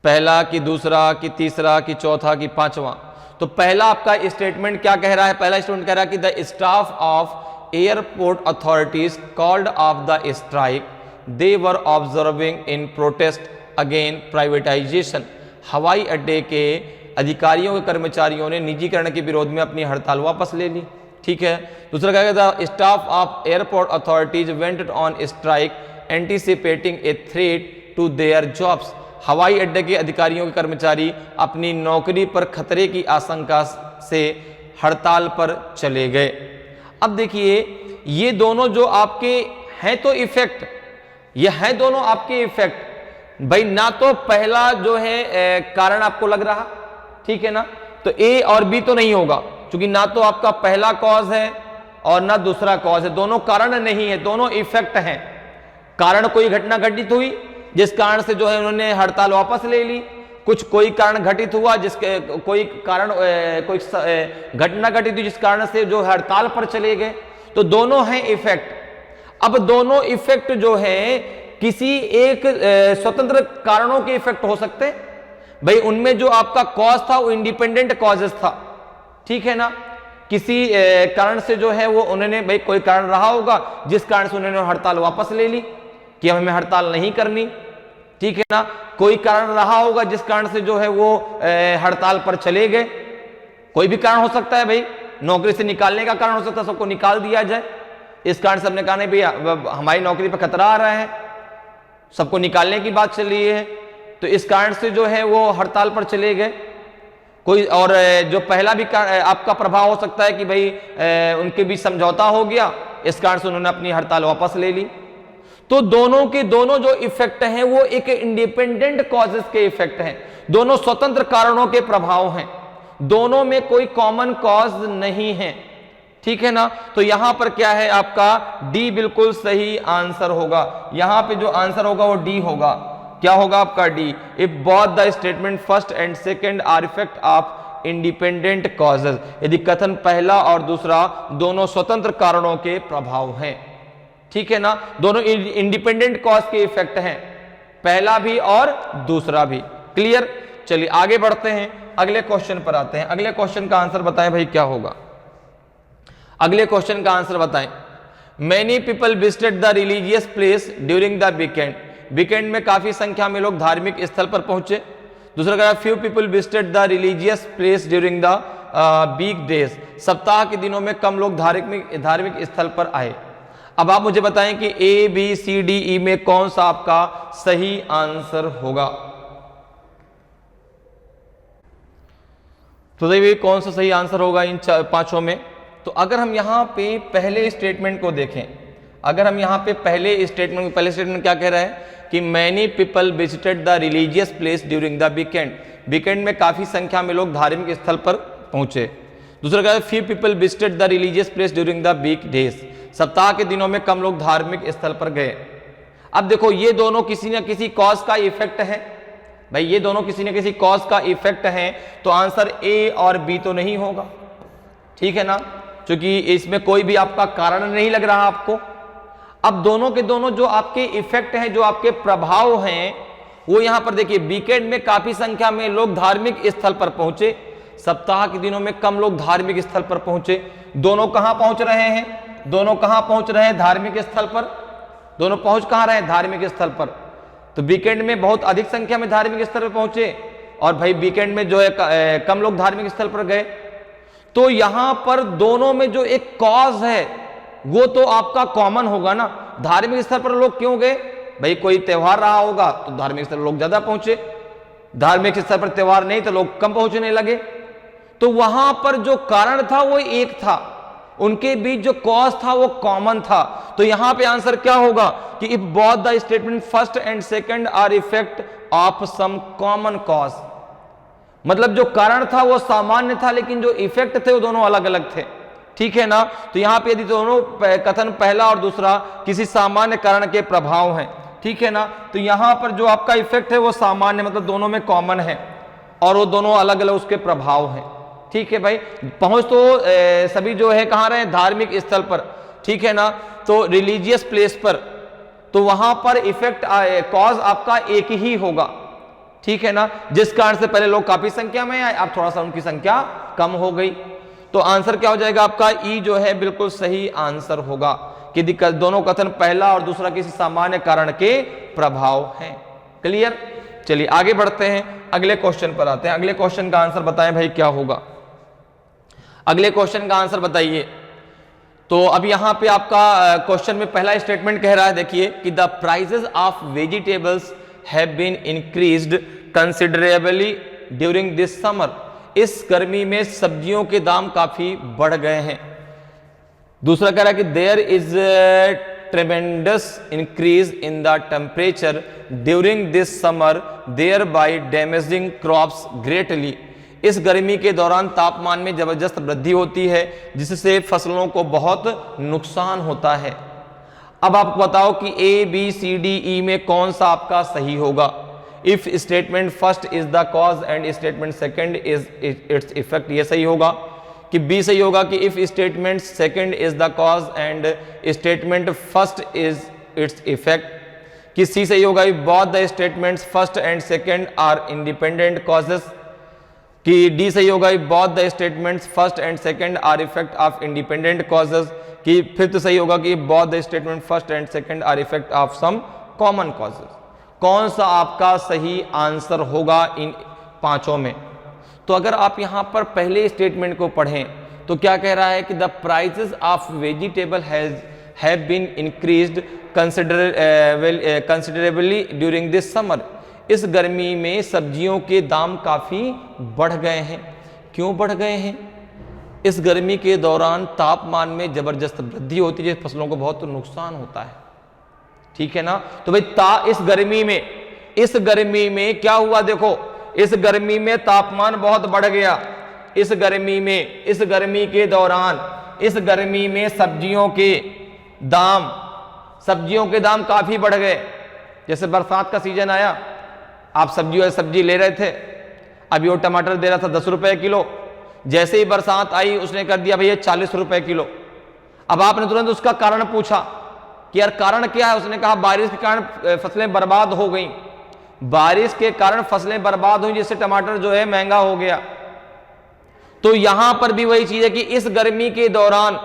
पहला कि दूसरा कि तीसरा कि चौथा कि पांचवा। तो पहला आपका स्टेटमेंट क्या कह रहा है, पहला स्टेटमेंट कह रहा है कि the staff of airport authorities called off the strike they were observing in protest again privatisation. हवाई अड्डे के अधिकारियों के कर्मचारियों ने निजीकरण के विरोध में अपनी हड़ताल वापस ले ली, ठीक है। दूसरा क्या कहता है, staff of airport authorities went on strike anticipating a threat to their jobs. हवाई अड्डे के अधिकारियों के कर्मचारी अपनी नौकरी पर खतरे की आशंका से हड़ताल पर चले गए। अब देखिए ये दोनों जो आपके हैं तो इफेक्ट, ये हैं दोनों आपके इफेक्ट भाई, ना तो पहला जो है कारण आपको लग रहा, ठीक है ना, तो ए और बी तो नहीं होगा क्योंकि ना तो आपका पहला कॉज है और ना दूसरा कॉज है, दोनों कारण नहीं है, दोनों इफेक्ट हैं। कारण कोई घटना घटित हुई जिस कारण से जो है उन्होंने हड़ताल वापस ले ली, कुछ कोई कारण घटित हुआ जिसके कोई कारण कोई घटना घटित हुई जिस कारण से जो हड़ताल पर चले गए, तो दोनों हैं इफेक्ट। अब दोनों इफेक्ट जो है किसी एक स्वतंत्र कारणों के इफेक्ट हो सकते हैं भाई, उनमें जो आपका कॉज था वो इंडिपेंडेंट कॉजेस था, ठीक है ना। किसी कारण से जो है वो उन्होंने भाई कोई कारण रहा होगा जिस कारण से उन्होंने हड़ताल वापस ले ली कि हमें हड़ताल नहीं करनी, ठीक है ना। कोई कारण रहा होगा जिस कारण से जो है वो हड़ताल पर चले गए, कोई भी कारण हो सकता है भाई, नौकरी से निकालने का कारण हो सकता है, सबको निकाल दिया जाए, इस कारण से हमने कहा नहीं भैया हमारी नौकरी पर खतरा आ रहा है, सबको निकालने की बात चल रही है, तो इस कारण से जो है वो हड़ताल पर चले गए। कोई और जो पहला भी आपका प्रभाव हो सकता है कि भाई उनके बीच समझौता हो गया, इस कारण से उन्होंने अपनी हड़ताल वापस ले ली। तो दोनों के दोनों जो इफेक्ट हैं वो एक इंडिपेंडेंट कॉजेस के इफेक्ट हैं, दोनों स्वतंत्र कारणों के प्रभाव हैं, दोनों में कोई कॉमन कॉज नहीं है, ठीक है ना। तो यहां पर क्या है आपका डी बिल्कुल सही आंसर होगा। यहां पे जो आंसर होगा वो डी होगा। क्या होगा आपका D, if both the statement first and second are effect of independent causes, यदि कथन पहला और दूसरा दोनों स्वतंत्र कारणों के प्रभाव हैं, ठीक है ना, दोनों इंडिपेंडेंट कॉज के इफेक्ट हैं, पहला भी और दूसरा भी। क्लियर। चलिए आगे बढ़ते हैं, अगले क्वेश्चन पर आते हैं। अगले क्वेश्चन का आंसर बताएं भाई क्या होगा, अगले क्वेश्चन का आंसर बताएं। Many people visited the religious place during the weekend, weekend में काफी संख्या में लोग धार्मिक स्थल पर पहुंचे। दूसरा कह रहा few people visited the religious place during the weekdays, सप्ताह के दिनों में कम लोग धार्मिक स्थल पर आए। अब आप मुझे बताएं कि A B C D E में कौन सा आपका सही आंसर होगा। तो देखिए कौन सा सही आंसर होगा इन पांचों में। तो अगर हम यहां पे पहले स्टेटमेंट को देखें, अगर हम यहां पे पहले स्टेटमेंट क्या कह रहा है कि many people visited the religious place during the weekend, weekend में काफी संख्या में लोग धार्मिक स्थल पर पहुंचे। दूसरा क्या है, few people visited the religious place during the weekdays, सप्ताह के दिनों में कम लोग धार्मिक स्थल पर गए। अब देखो ये दोनों किसी न किसी कॉज का इफेक्ट है भाई, ये दोनों किसी न किसी कॉज का इफेक्ट है, तो आंसर ए और बी तो नहीं होगा, ठीक है ना, क्योंकि इसमें कोई भी आपका कारण नहीं लग रहा आपको। अब दोनों के दोनों जो आपके इफेक्ट हैं, जो आपके प्रभाव हैं, वो यहां पर देखिए वीकेंड में काफी संख्या में लोग धार्मिक स्थल पर पहुंचे, सप्ताह के दिनों में कम लोग धार्मिक स्थल पर पहुंचे। दोनों कहां पहुंच रहे हैं, दोनों कहां पहुंच रहे हैं, धार्मिक स्थल पर। दोनों पहुंच कहां रहे हैं, धार्मिक स्थल पर। तो वीकेंड में बहुत अधिक संख्या में धार्मिक स्थल पर पहुंचे और भाई वीकेंड में जो है कम लोग धार्मिक स्थल पर गए। तो यहां पर दोनों में जो एक कॉज है वो तो आपका कॉमन होगा ना। धार्मिक स्थल पर लोग क्यों गए, भाई कोई त्योहार रहा होगा तो धार्मिक स्थल लोग ज्यादा पहुंचे, धार्मिक स्थल पर त्योहार नहीं तो लोग कम पहुंचने लगे। तो वहां पर जो कारण था वो एक था, उनके बीच जो कॉज था वो कॉमन था। तो यहां पे आंसर क्या होगा कि if both the statement first and second are effect of some common cause, मतलब जो कारण था वो सामान्य था लेकिन जो इफेक्ट थे वो दोनों अलग अलग थे, ठीक है ना। तो यहां पे यदि दोनों कथन पहला और दूसरा किसी सामान्य कारण के प्रभाव हैं, ठीक है ना, तो यहां पर जो आपका इफेक्ट है वो सामान्य, मतलब दोनों में कॉमन है और वो दोनों अलग अलग उसके प्रभाव हैं, ठीक है भाई। पहुंच तो सभी जो है कहां रहे, धार्मिक स्थल पर, ठीक है ना। तो रिलीजियस प्लेस पर, तो वहां पर इफेक्ट कॉज आपका एक ही होगा, ठीक है ना, जिस कारण से पहले लोग काफी संख्या में आए, अब थोड़ा सा उनकी संख्या कम हो गई। तो आंसर क्या हो जाएगा आपका, ई जो है बिल्कुल सही आंसर होगा कि दोनों कथन पहला और दूसरा किसी सामान्य कारण के प्रभाव हैं। क्लियर। चलिए आगे बढ़ते हैं, अगले क्वेश्चन पर आते हैं। अगले क्वेश्चन का आंसर बताएं भाई क्या होगा, अगले क्वेश्चन का आंसर बताइए। तो अब यहां पे आपका क्वेश्चन में पहला स्टेटमेंट कह रहा है, देखिए कि the prices of vegetables have been increased considerably during this summer, इस गर्मी में सब्जियों के दाम काफी बढ़ गए हैं। दूसरा कह रहा है कि there is tremendous increase in the temperature during this summer thereby damaging crops greatly, इस गर्मी के दौरान तापमान में जबरदस्त वृद्धि होती है जिससे फसलों को बहुत नुकसान होता है। अब आपको बताओ कि A B C D E में कौन सा आपका सही होगा। If statement first is the cause and statement second is its effect, ये सही होगा कि बी सही होगा कि if statement second is the cause and statement first is its effect, कि सी सही होगा if both the statements first and second are independent causes, कि डी सही होगा if both the statements first and second are effect of independent causes, कि फिफ्थ सही होगा कि both the statement first and second are effect of some common causes. कौन सा आपका सही आंसर होगा इन पांचों में। तो अगर आप यहां पर पहले स्टेटमेंट को पढ़ें तो क्या कह रहा है कि the prices of vegetable have been increased considerably during this summer, इस गर्मी में सब्जियों के दाम काफी बढ़ गए हैं। क्यों बढ़ गए हैं, इस गर्मी के दौरान तापमान में जबरदस्त वृद्धि होती है, फसलों को बहुत नुकसान होता है, ठीक है ना। तो भाई इस गर्मी में क्या हुआ, देखो इस गर्मी में तापमान बहुत बढ़ गया, इस गर्मी के दौरान इस गर्मी में सब्जियों के दाम काफी बढ़ गए। जैसे बरसात का सीजन आया, आप सब्जी ले रहे थे, अभी वो टमाटर दे रहा था 10 रुपए किलो, जैसे ही बरसात आई उसने कर दिया भैया 40 रुपए किलो। अब आपने तुरंत उसका कारण पूछा कि यार कारण क्या है, उसने कहा बारिश के कारण फसलें बर्बाद हो गई, बारिश के कारण फसलें बर्बाद हुई जिससे टमाटर जो है महंगा हो गया। तो यहां पर भी वही चीज है कि इस गर्मी के दौरान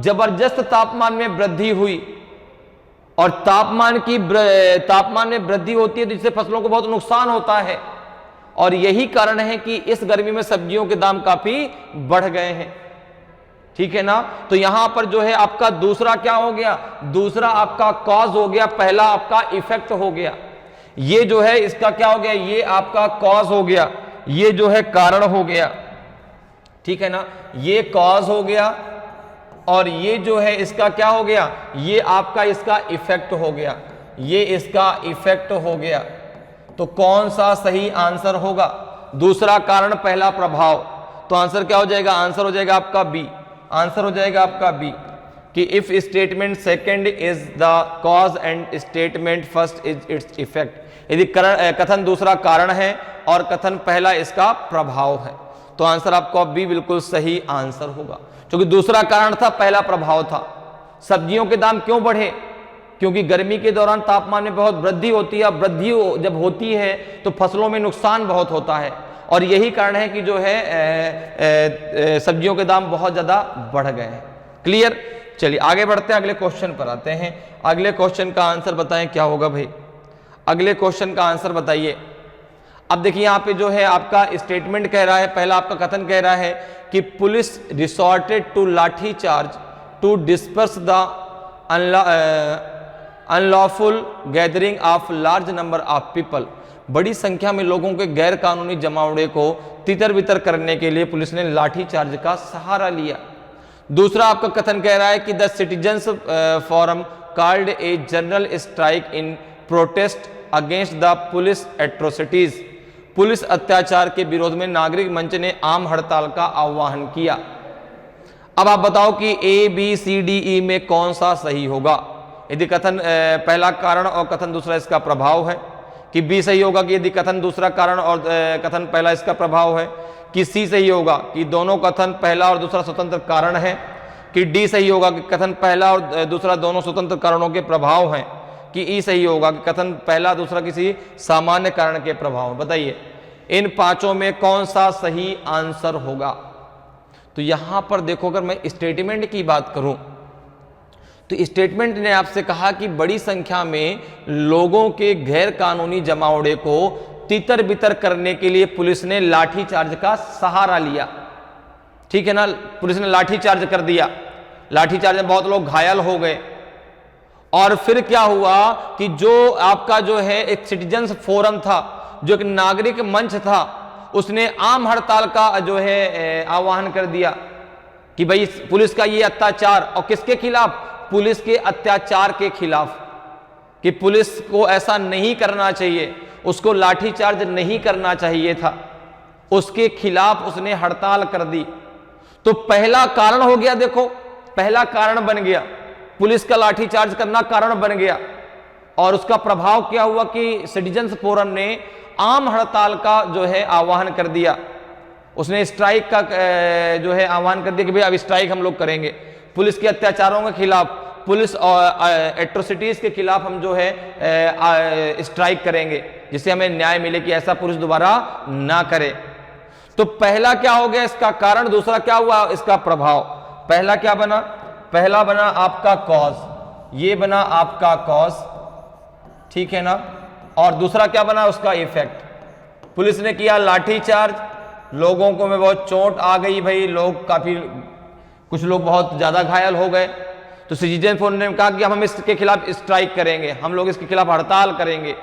जबरदस्त तापमान में वृद्धि हुई और तापमान में वृद्धि होती है तो जिससे फसलों को बहुत नुकसान होता है। और यही कारण है कि इस गर्मी में सब्जियों के दाम काफी बढ़ गए हैं। ठीक है ना। तो यहां पर जो है आपका दूसरा क्या हो गया, दूसरा आपका कॉज हो गया, पहला आपका इफेक्ट हो गया। ये जो है इसका क्या हो गया, ये आपका कॉज हो गया, ये जो है कारण हो गया। ठीक है ना, ये कॉज हो गया और ये जो है इसका क्या हो गया, ये आपका इसका इफेक्ट हो गया, ये इसका इफेक्ट हो गया। तो कौन सा सही आंसर होगा, दूसरा कारण पहला प्रभाव। तो आंसर क्या हो जाएगा, आंसर हो जाएगा आपका बी, आंसर हो जाएगा आपका बी कि if statement second is the cause and statement first is its effect. यदि कथन दूसरा कारण है और कथन पहला इसका प्रभाव है तो आंसर आपका बी बिल्कुल सही आंसर होगा, क्योंकि दूसरा कारण था, पहला प्रभाव था। सब्जियों के दाम क्यों बढ़े, क्योंकि गर्मी के दौरान तापमान में बहुत वृद्धि होती है। वृद्धि जब होती है तो फसलों में नुकसान बहुत होता है और यही कारण है कि जो है सब्जियों के दाम बहुत ज्यादा बढ़ गए हैं। क्लियर। चलिए आगे बढ़ते हैं, अगले क्वेश्चन पर आते हैं। अगले क्वेश्चन का आंसर बताएं क्या होगा भाई, अगले क्वेश्चन का आंसर बताइए। अब देखिए यहां पे जो है आपका स्टेटमेंट कह रहा है, पहला आपका कथन कह रहा है कि police resorted to lathi charge to disperse the unlawful gathering of large number of people. बड़ी संख्या में लोगों के गैर कानूनी जमावड़े को तितर बितर करने के लिए पुलिस ने लाठी चार्ज का सहारा लिया। दूसरा आपका कथन कह रहा है कि the citizens forum called a general strike in protest against the police atrocities. Police अत्याचार के विरोध में नागरिक मंच ने आम हड़ताल का आह्वान किया। अब आप बताओ कि A B C D E में कौन सा सही होगा। यदि कथन पहला कारण और कथन दूसरा इसका प्रभाव है, कि बी सही होगा कि यदि कथन दूसरा कारण और कथन पहला इसका प्रभाव है, कि सी सही होगा कि दोनों कथन पहला और दूसरा स्वतंत्र कारण है, कि डी सही होगा कि कथन पहला और दूसरा दोनों स्वतंत्र कारणों के प्रभाव हैं, कि ई सही होगा कि कथन पहला दूसरा किसी सामान्य कारण के प्रभाव हैं। बताइए इन पांचों में कौन सा सही आंसर होगा। तो यहां पर देखो, अगर मैं स्टेटमेंट की बात करूं तो स्टेटमेंट ने आपसे कहा कि बड़ी संख्या में लोगों के गैर कानूनी जमावड़े को तितर बितर करने के लिए पुलिस ने लाठी चार्ज का सहारा लिया। ठीक है ना, पुलिस ने लाठी चार्ज कर दिया, लाठी चार्ज में बहुत लोग घायल हो गए। और फिर क्या हुआ कि जो आपका जो है एक सिटीजन्स फोरम था, जो एक नागरिक मंच था, उसने आम हड़ताल का जो है आह्वान कर दिया कि भाई पुलिस का ये अत्याचार, और किसके खिलाफ, पुलिस के अत्याचार के खिलाफ, कि पुलिस को ऐसा नहीं करना चाहिए, उसको लाठीचार्ज नहीं करना चाहिए था, उसके खिलाफ उसने हड़ताल कर दी। तो पहला कारण हो गया, देखो पहला कारण बन गया, पुलिस का लाठीचार्ज करना कारण बन गया। और उसका प्रभाव क्या हुआ कि सिटीजन्स फोरम ने आम हड़ताल का जो है आह्वान कर दिया, उसने स्ट्राइक का जो है आह्वान कर दिया कि भाई अब स्ट्राइक हम लोग करेंगे, पुलिस के अत्याचारों के खिलाफ, पुलिस और एट्रोसिटीज के खिलाफ हम जो है स्ट्राइक करेंगे, जिससे हमें न्याय मिले कि ऐसा पुलिस दोबारा ना करे। तो पहला क्या हो गया इसका कारण, दूसरा क्या हुआ इसका प्रभाव। पहला क्या बना, पहला बना आपका कॉज, ये बना आपका कॉज, ठीक है ना, और दूसरा क्या बना उसका इफेक्ट। पुलिस ने किया लाठीचार्ज, लोगों को में बहुत चोट आ गई, भाई लोग काफी, कुछ लोग बहुत ज्यादा घायल हो गए। तो सिटीजन फोरम ने कहा कि हम इसके खिलाफ स्ट्राइक करेंगे, हम लोग इसके खिलाफ हड़ताल करेंगे,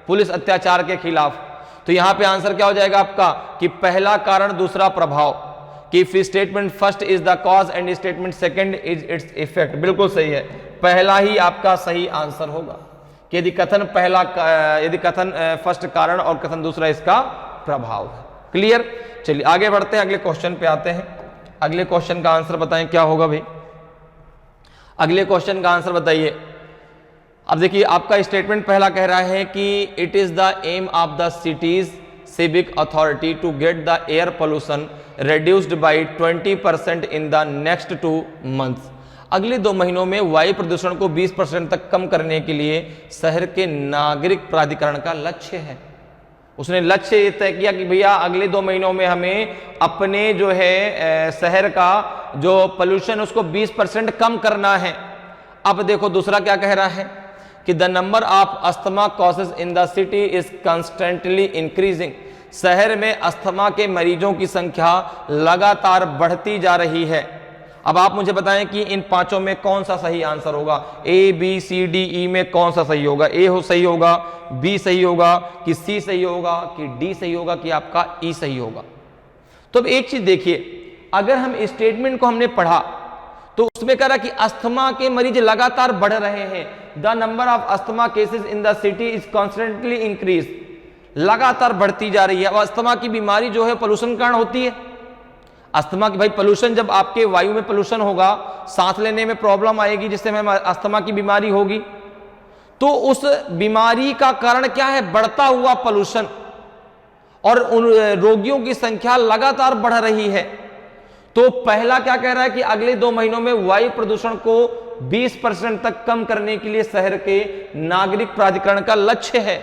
पुलिस अत्याचार के खिलाफ। तो यहां पे आंसर क्या हो जाएगा आपका कि पहला कारण दूसरा प्रभाव, कि statement first is the cause and statement second is its effect. बिल्कुल सही है, पहला ही आपका सही आंसर होगा कि यदि कथन पहला, यदि कथन फर्स्ट कारण और कथन दूसरा इसका प्रभाव है। क्लियर। चलिए आगे बढ़ते हैं, अगले क्वेश्चन पे आते हैं। अगले क्वेश्चन का आंसर बताएं क्या होगा भाई, अगले क्वेश्चन का आंसर बताइए। अब देखिए आपका स्टेटमेंट पहला कह रहा है कि it is the aim of the city's civic authority to get the air pollution reduced by 20% in the next 2 months। अगले 2 महीनों में वायु प्रदूषण को 20% तक कम करने के लिए शहर के नागरिक प्राधिकरण का लक्ष्य है। उसने लक्ष्य ये तय किया कि भैया अगले 2 महीनों में हमें अपने जो है शहर का जो पोल्यूशन उसको 20% कम करना है। अब देखो दूसरा क्या कह रहा है कि the number of asthma causes in the city is constantly increasing. शहर में अस्थमा के मरीजों की संख्या लगातार बढ़ती जा रही है। अब आप मुझे बताएं कि इन पांचों में कौन सा सही आंसर होगा, A B C D E में कौन सा सही होगा? ए सही होगा, बी सही होगा, कि सी सही होगा, कि डी सही होगा, कि आपका ई सही होगा? तो अब एक चीज देखिए, अगर हम स्टेटमेंट को हमने पढ़ा तो उसमें कह रहा कि अस्थमा के मरीज लगातार बढ़ रहे हैं, the number of asthma cases in the city is constantly increase, लगातार बढ़ती जा रही है। अब अस्थमा की बीमारी जो है पोल्यूशन कारण होती है। अस्थमा की भाई पोल्यूशन, जब आपके वायु में पोल्यूशन होगा, सांस लेने में प्रॉब्लम आएगी, जिससे हमें अस्थमा की बीमारी होगी। तो उस बीमारी का कारण क्या है? बढ़ता हुआ पोल्यूशन, और उन रोगियों की संख्या लगातार बढ़ रही है। तो पहला क्या कह रहा है कि अगले 2 महीनों में वायु प्रदूषण को 20% तक कम करने के लिए शहर के नागरिक प्राधिकरण का लक्ष्य है।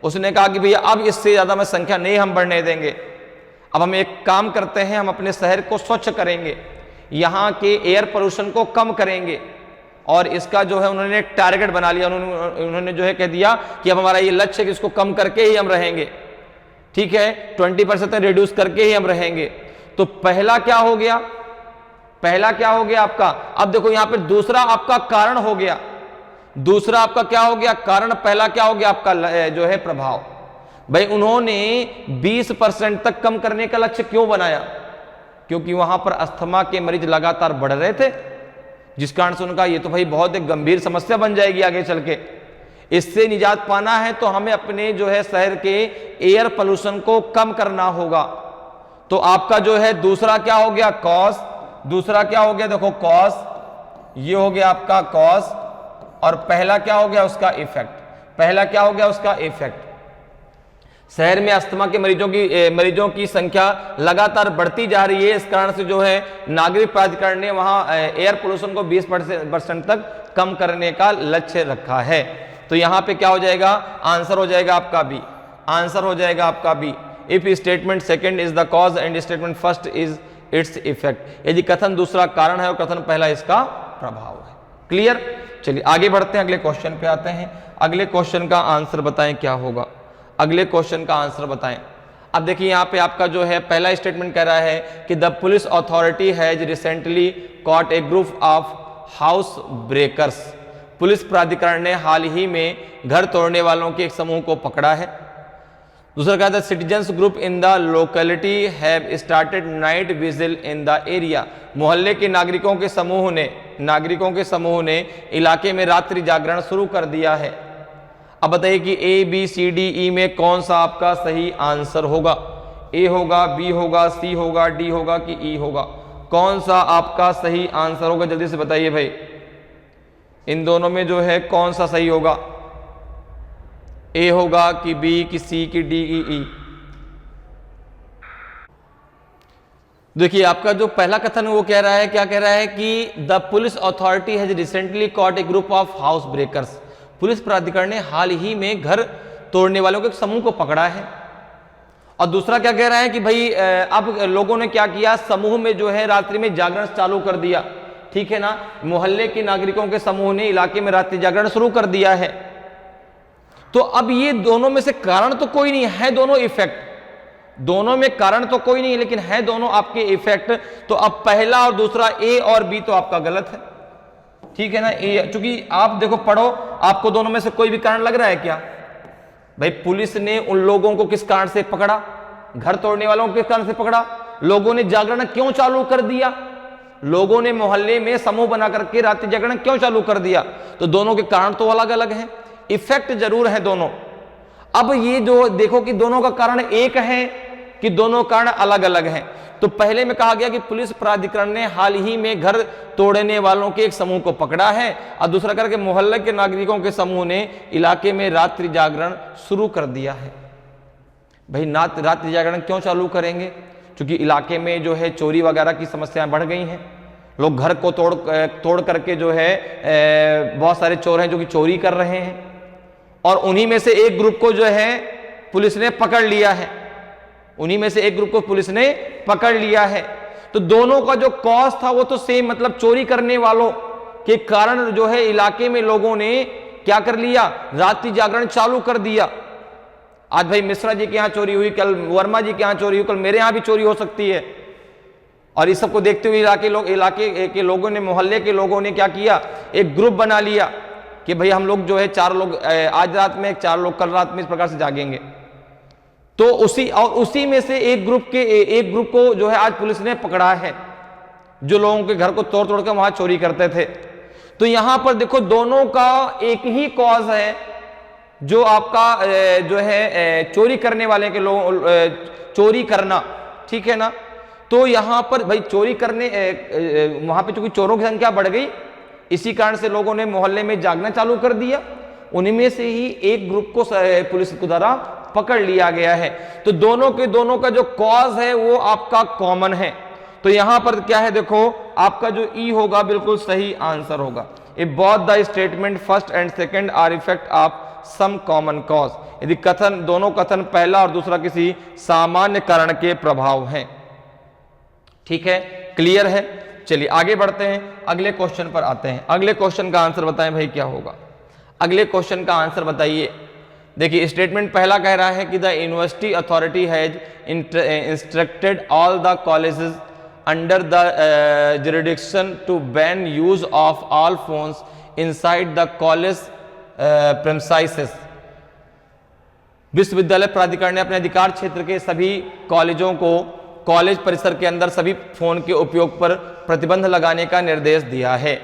उसने कहा कि भैया अब इससे ज्यादा में संख्या नहीं हम बढ़ने देंगे, अब हम एक काम करते हैं, हम अपने शहर को स्वच्छ करेंगे, यहाँ के एयर पोल्यूशन को कम करेंगे। और इसका जो है उन्होंने एक टारगेट बना लिया, उन्होंने जो है कह दिया कि अब हमारा ये लक्ष्य है कि इसको कम करके ही हम रहेंगे, ठीक है, 20% तक रिड्यूस करके ही हम रहेंगे। तो पहला क्या हो गया? पहला क्या हो गया आपका? अब देखो यहां पर दूसरा आपका कारण हो गया। दूसरा आपका क्या हो गया? कारण। पहला क्या हो गया आपका जो है प्रभाव। भाई उन्होंने 20% तक कम करने का लक्ष्य क्यों बनाया? क्योंकि वहां पर अस्थमा के मरीज लगातार बढ़ रहे थे, जिस कारण से उनका ये तो भाई बहुत एक गंभीर समस्या बन जाएगी आगे चल के। इससे निजात पाना है तो हमें अपने जो है शहर के एयर पोल्यूशन को कम करना होगा। तो आपका जो है दूसरा क्या हो गया? कॉज। दूसरा क्या हो गया? देखो कॉज, ये हो गया आपका कॉज, और पहला क्या हो गया? उसका इफेक्ट। पहला क्या हो गया? उसका इफेक्ट। शहर में अस्थमा के मरीजों की संख्या लगातार बढ़ती जा रही है। इस कारण से जो है नागरिक प्राधिकरण ने वहां एयर पोल्यूशन को 20% तक कम करने का लक्ष्य रखा है। तो यहां पे क्या हो जाएगा? आंसर हो जाएगा आपका बी। आंसर हो जाएगा आपका B. If statement second is the cause and statement first is its effect, यदि कथन दूसरा कारण है और कथन पहला इसका प्रभाव है। क्लियर? चलिए आगे बढ़ते हैं, अगले क्वेश्चन पे आते हैं। अगले क्वेश्चन का आंसर बताएं क्या होगा? अगले क्वेश्चन का आंसर बताएं। अब देखिए यहां पे आपका जो है पहला स्टेटमेंट कह रहा है कि the police authority has recently caught a group of house breakers, police प्राधिकरण ने हाल ही में घर तोड़ने वालों के एक समूह को पकड़ा है। दूसरा कहा था citizens group in the locality have started night vigil in the area, मोहल्ले के नागरिकों के समूह ने इलाके में रात्रि जागरण शुरू कर दिया है। अब बताइए कि A B C D E में कौन सा आपका सही आंसर होगा? ए होगा, बी होगा, सी होगा, डी होगा, कि ई होगा? कौन सा आपका सही आंसर होगा? जल्दी से बताइए भाई, इन दोनों में जो है कौन सा सही होगा? ए होगा कि बी, कि सी, कि डी, ई? देखिए आपका जो पहला कथन वो कह रहा है, क्या कह रहा है कि the police authority has recently caught a group of house breakers, police प्राधिकरण ने हाल ही में घर तोड़ने वालों के एक समूह को पकड़ा है। और दूसरा क्या कह रहा है कि भाई अब लोगों ने क्या किया, समूह में जो है रात्रि में जागरण चालू कर दिया, ठीक है ना, मोहल्ले के नागरिकों के समूह ने इलाके में रात्रि जागरण शुरू कर दिया है। तो अब ये दोनों में से कारण तो कोई नहीं है, दोनों इफेक्ट, दोनों में कारण तो कोई नहीं है, लेकिन है दोनों आपके इफेक्ट। तो अब पहला और दूसरा ए और बी तो आपका गलत है, ठीक है ना। ए, चूंकि आप देखो पढ़ो, आपको दोनों में से कोई भी कारण लग रहा है क्या? भाई पुलिस ने उन लोगों को किस कारण से पकड़ा? घर तोड़ने वालों को किस कारण से पकड़ा? लोगों ने जागरण क्यों चालू कर दिया? लोगों ने मोहल्ले में समूह बना करके रात्रि जागरण क्यों चालू कर दिया? तो दोनों के कारण तो अलग अलग हैं, इफेक्ट जरूर है दोनों। अब ये जो देखो कि दोनों का कारण एक है कि दोनों कारण अलग अलग हैं। तो पहले में कहा गया कि पुलिस प्राधिकरण ने हाल ही में घर तोड़ने वालों के एक समूह को पकड़ा है, और दूसरा करके मोहल्ले के नागरिकों के समूह ने इलाके में रात्रि जागरण शुरू कर दिया है। भाई रात्रि जागरण क्यों चालू करेंगे? क्योंकि इलाके में जो है चोरी वगैरह की समस्याएं बढ़ गई हैं। लोग घर को तोड़ करके जो है बहुत सारे चोर हैं जो कि चोरी कर रहे हैं, और उन्हीं में से एक ग्रुप को जो है पुलिस ने पकड़ लिया है, उन्हीं में से एक ग्रुप को पुलिस ने पकड़ लिया है। तो दोनों का जो कॉज था वो तो सेम, मतलब चोरी करने वालों के कारण जो है इलाके में लोगों ने क्या कर लिया, रात्रि जागरण चालू कर दिया। आज भाई मिश्रा जी के यहाँ चोरी हुई, कल वर्मा जी के यहाँ चोरी हुई, कल मेरे यहाँ भी चोरी हो सकती है। और इस सबको देखते हुए इलाके के लोगों ने, मोहल्ले के लोगों ने क्या किया, एक ग्रुप बना लिया कि भाई हम लोग जो है 4 लोग आज रात में, 4 लोग कल रात में, इस प्रकार से जागेंगे। तो उसी में से एक ग्रुप को जो है आज पुलिस ने पकड़ा है, जो लोगों के घर को तोड़ तोड़ कर वहां चोरी करते थे। तो यहां पर देखो दोनों का एक ही कॉज है, जो आपका जो है चोरी करने वाले के लोग चोरी करना, ठीक है ना। तो यहां पर भाई चोरी करने वहां पे चूंकि चोरों की संख्या बढ़ गई, इसी कारण से लोगों ने मोहल्ले में जागना चालू कर दिया। उन्हीं में से ही एक ग्रुप को पुलिस के द्वारा पकड़ लिया गया है। तो दोनों का जो कॉज है वो आपका कॉमन है। तो यहां पर क्या है, देखो आपका जो ई होगा बिल्कुल सही आंसर होगा। If both the statement first and second are effect of some common cause, यदि दोनों कथन पहला और दूसरा किसी सामान्य कारण के प्रभाव हैं। ठीक है, क्लियर है। चलिए आगे बढ़ते हैं, अगले क्वेश्चन पर आते हैं। अगले क्वेश्चन का आंसर बताएं भाई क्या होगा। अगले क्वेश्चन का आंसर बताइए। देखिए स्टेटमेंट पहला कह रहा है कि the university authority has instructed all the colleges under the jurisdiction to ban use of all phones inside the college premises. विश्वविद्यालय प्राधिकरण ने अपने अधिकार क्षेत्र के सभी कॉलेजों को कॉलेज परिसर के अंदर सभी फोन के उपयोग पर प्रतिबंध लगाने का निर्देश दिया है।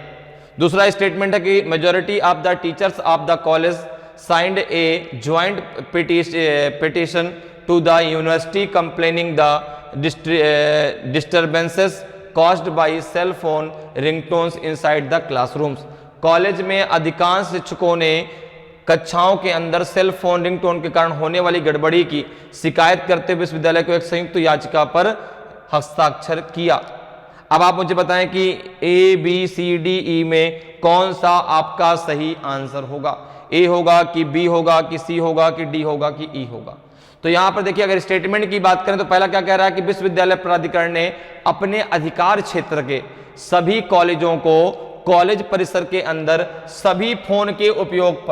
दूसरा स्टेटमेंट है कि majority of the teachers of the college signed a joint petition to the university complaining the disturbances caused by cell phone ringtones inside the classrooms. College में अधिकांश शिक्षकों ने कक्षाओं के अंदर सेल फोन रिंगटोन के कारण होने वाली गड़बड़ी की शिकायत करते हुए विश्वविद्यालय को एक संयुक्त याचिका पर हस्ताक्षर किया। अब आप मुझे बताएं कि A B C D E में कौन सा आपका सही आंसर होगा। ए होगा कि बी होगा कि सी होगा कि डी होगा कि ई होगा। तो यहां पर देखिए अगर स्टेटमेंट की बात करें तो पहला क्या कह रहा है कि विश्वविद्यालय प्राधिकरण ने अपने अधिकार क्षेत्र के सभी कॉलेजों को कॉलेज परिसर के अंदर सभी फोन के उपयोग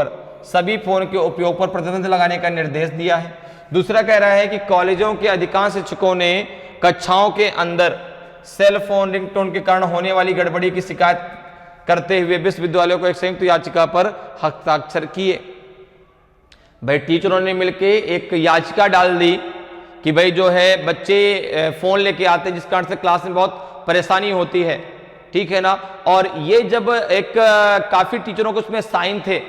पर प्रतिबंध लगाने का निर्देश दिया है। दूसरा कह रहा है कि कॉलेजों के अधिकांश शिक्षकों ने कक्षाओं के अंदर सेल फोन रिंगटोन के कारण होने वाली गड़बड़ी की शिकायत करते हुए विश्वविद्यालय को एक संयुक्त याचिका पर हस्ताक्षर किए। भाई टीचरों ने मिलकर एक याचिका डाल दी कि भाई जो है बच्चे फोन लेके आते जिस कारण से क्लास में बहुत परेशानी होती है, ठीक है ना। और ये जब एक काफी टीचरों के उसमें साइन थे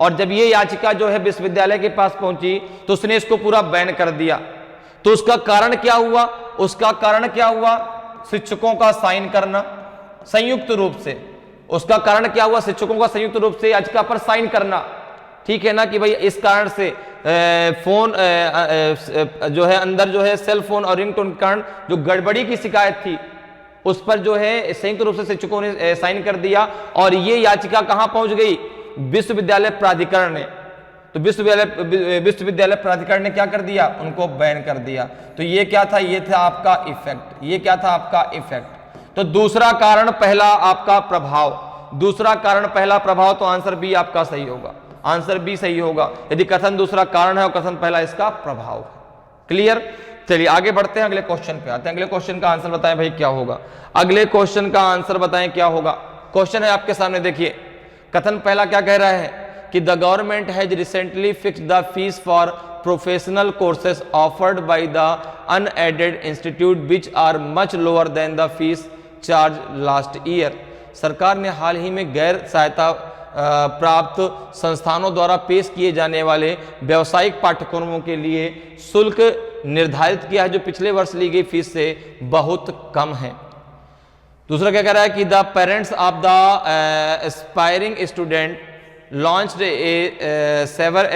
और जब ये याचिका जो है विश्वविद्यालय के पास पहुंची तो उसने इसको पूरा बैन कर दिया। तो उसका कारण क्या हुआ, शिक्षकों का साइन करना संयुक्त रूप से। उसका कारण क्या हुआ, शिक्षकों का संयुक्त रूप से याचिका पर साइन करना, ठीक है ना, कि भाई इस कारण से फोन जो है अंदर जो है सेल फोन और रिंगटोन के कारण जो गड़बड़ी की शिकायत थी उस पर जो है संयुक्त रूप से शिक्षकों ने साइन कर दिया। और ये याचिका कहां पहुंच गई, विश्वविद्यालय प्राधिकरण ने। तो विश्वविद्यालय प्राधिकरण ने क्या कर दिया, उनको बैन कर दिया। तो ये क्या था, ये था आपका इफेक्ट। तो दूसरा कारण पहला आपका प्रभाव, तो आंसर बी आपका सही होगा, आंसर बी सही होगा। यदि कथन दूसरा कारण है और कथन पहला इसका प्रभाव है। क्लियर। चलिए आगे बढ़ते हैं, अगले क्वेश्चन पे आते हैं। अगले क्वेश्चन का आंसर बताएं भाई क्या होगा। अगले क्वेश्चन का आंसर बताएं क्या होगा। क्वेश्चन है आपके सामने, देखिए कथन पहला क्या कह रहा है कि the government has recently fixed the fees for professional courses offered by the unaided institute which are much lower than the fees charge last year. सरकार ने हाल ही में गैर सहायता प्राप्त संस्थानों द्वारा पेश किए जाने वाले व्यावसायिक पाठ्यक्रमों के लिए शुल्क निर्धारित किया है जो पिछले वर्ष ली गई फीस से बहुत कम है। दूसरा क्या कह रहा है कि the parents of the aspiring student launched a severe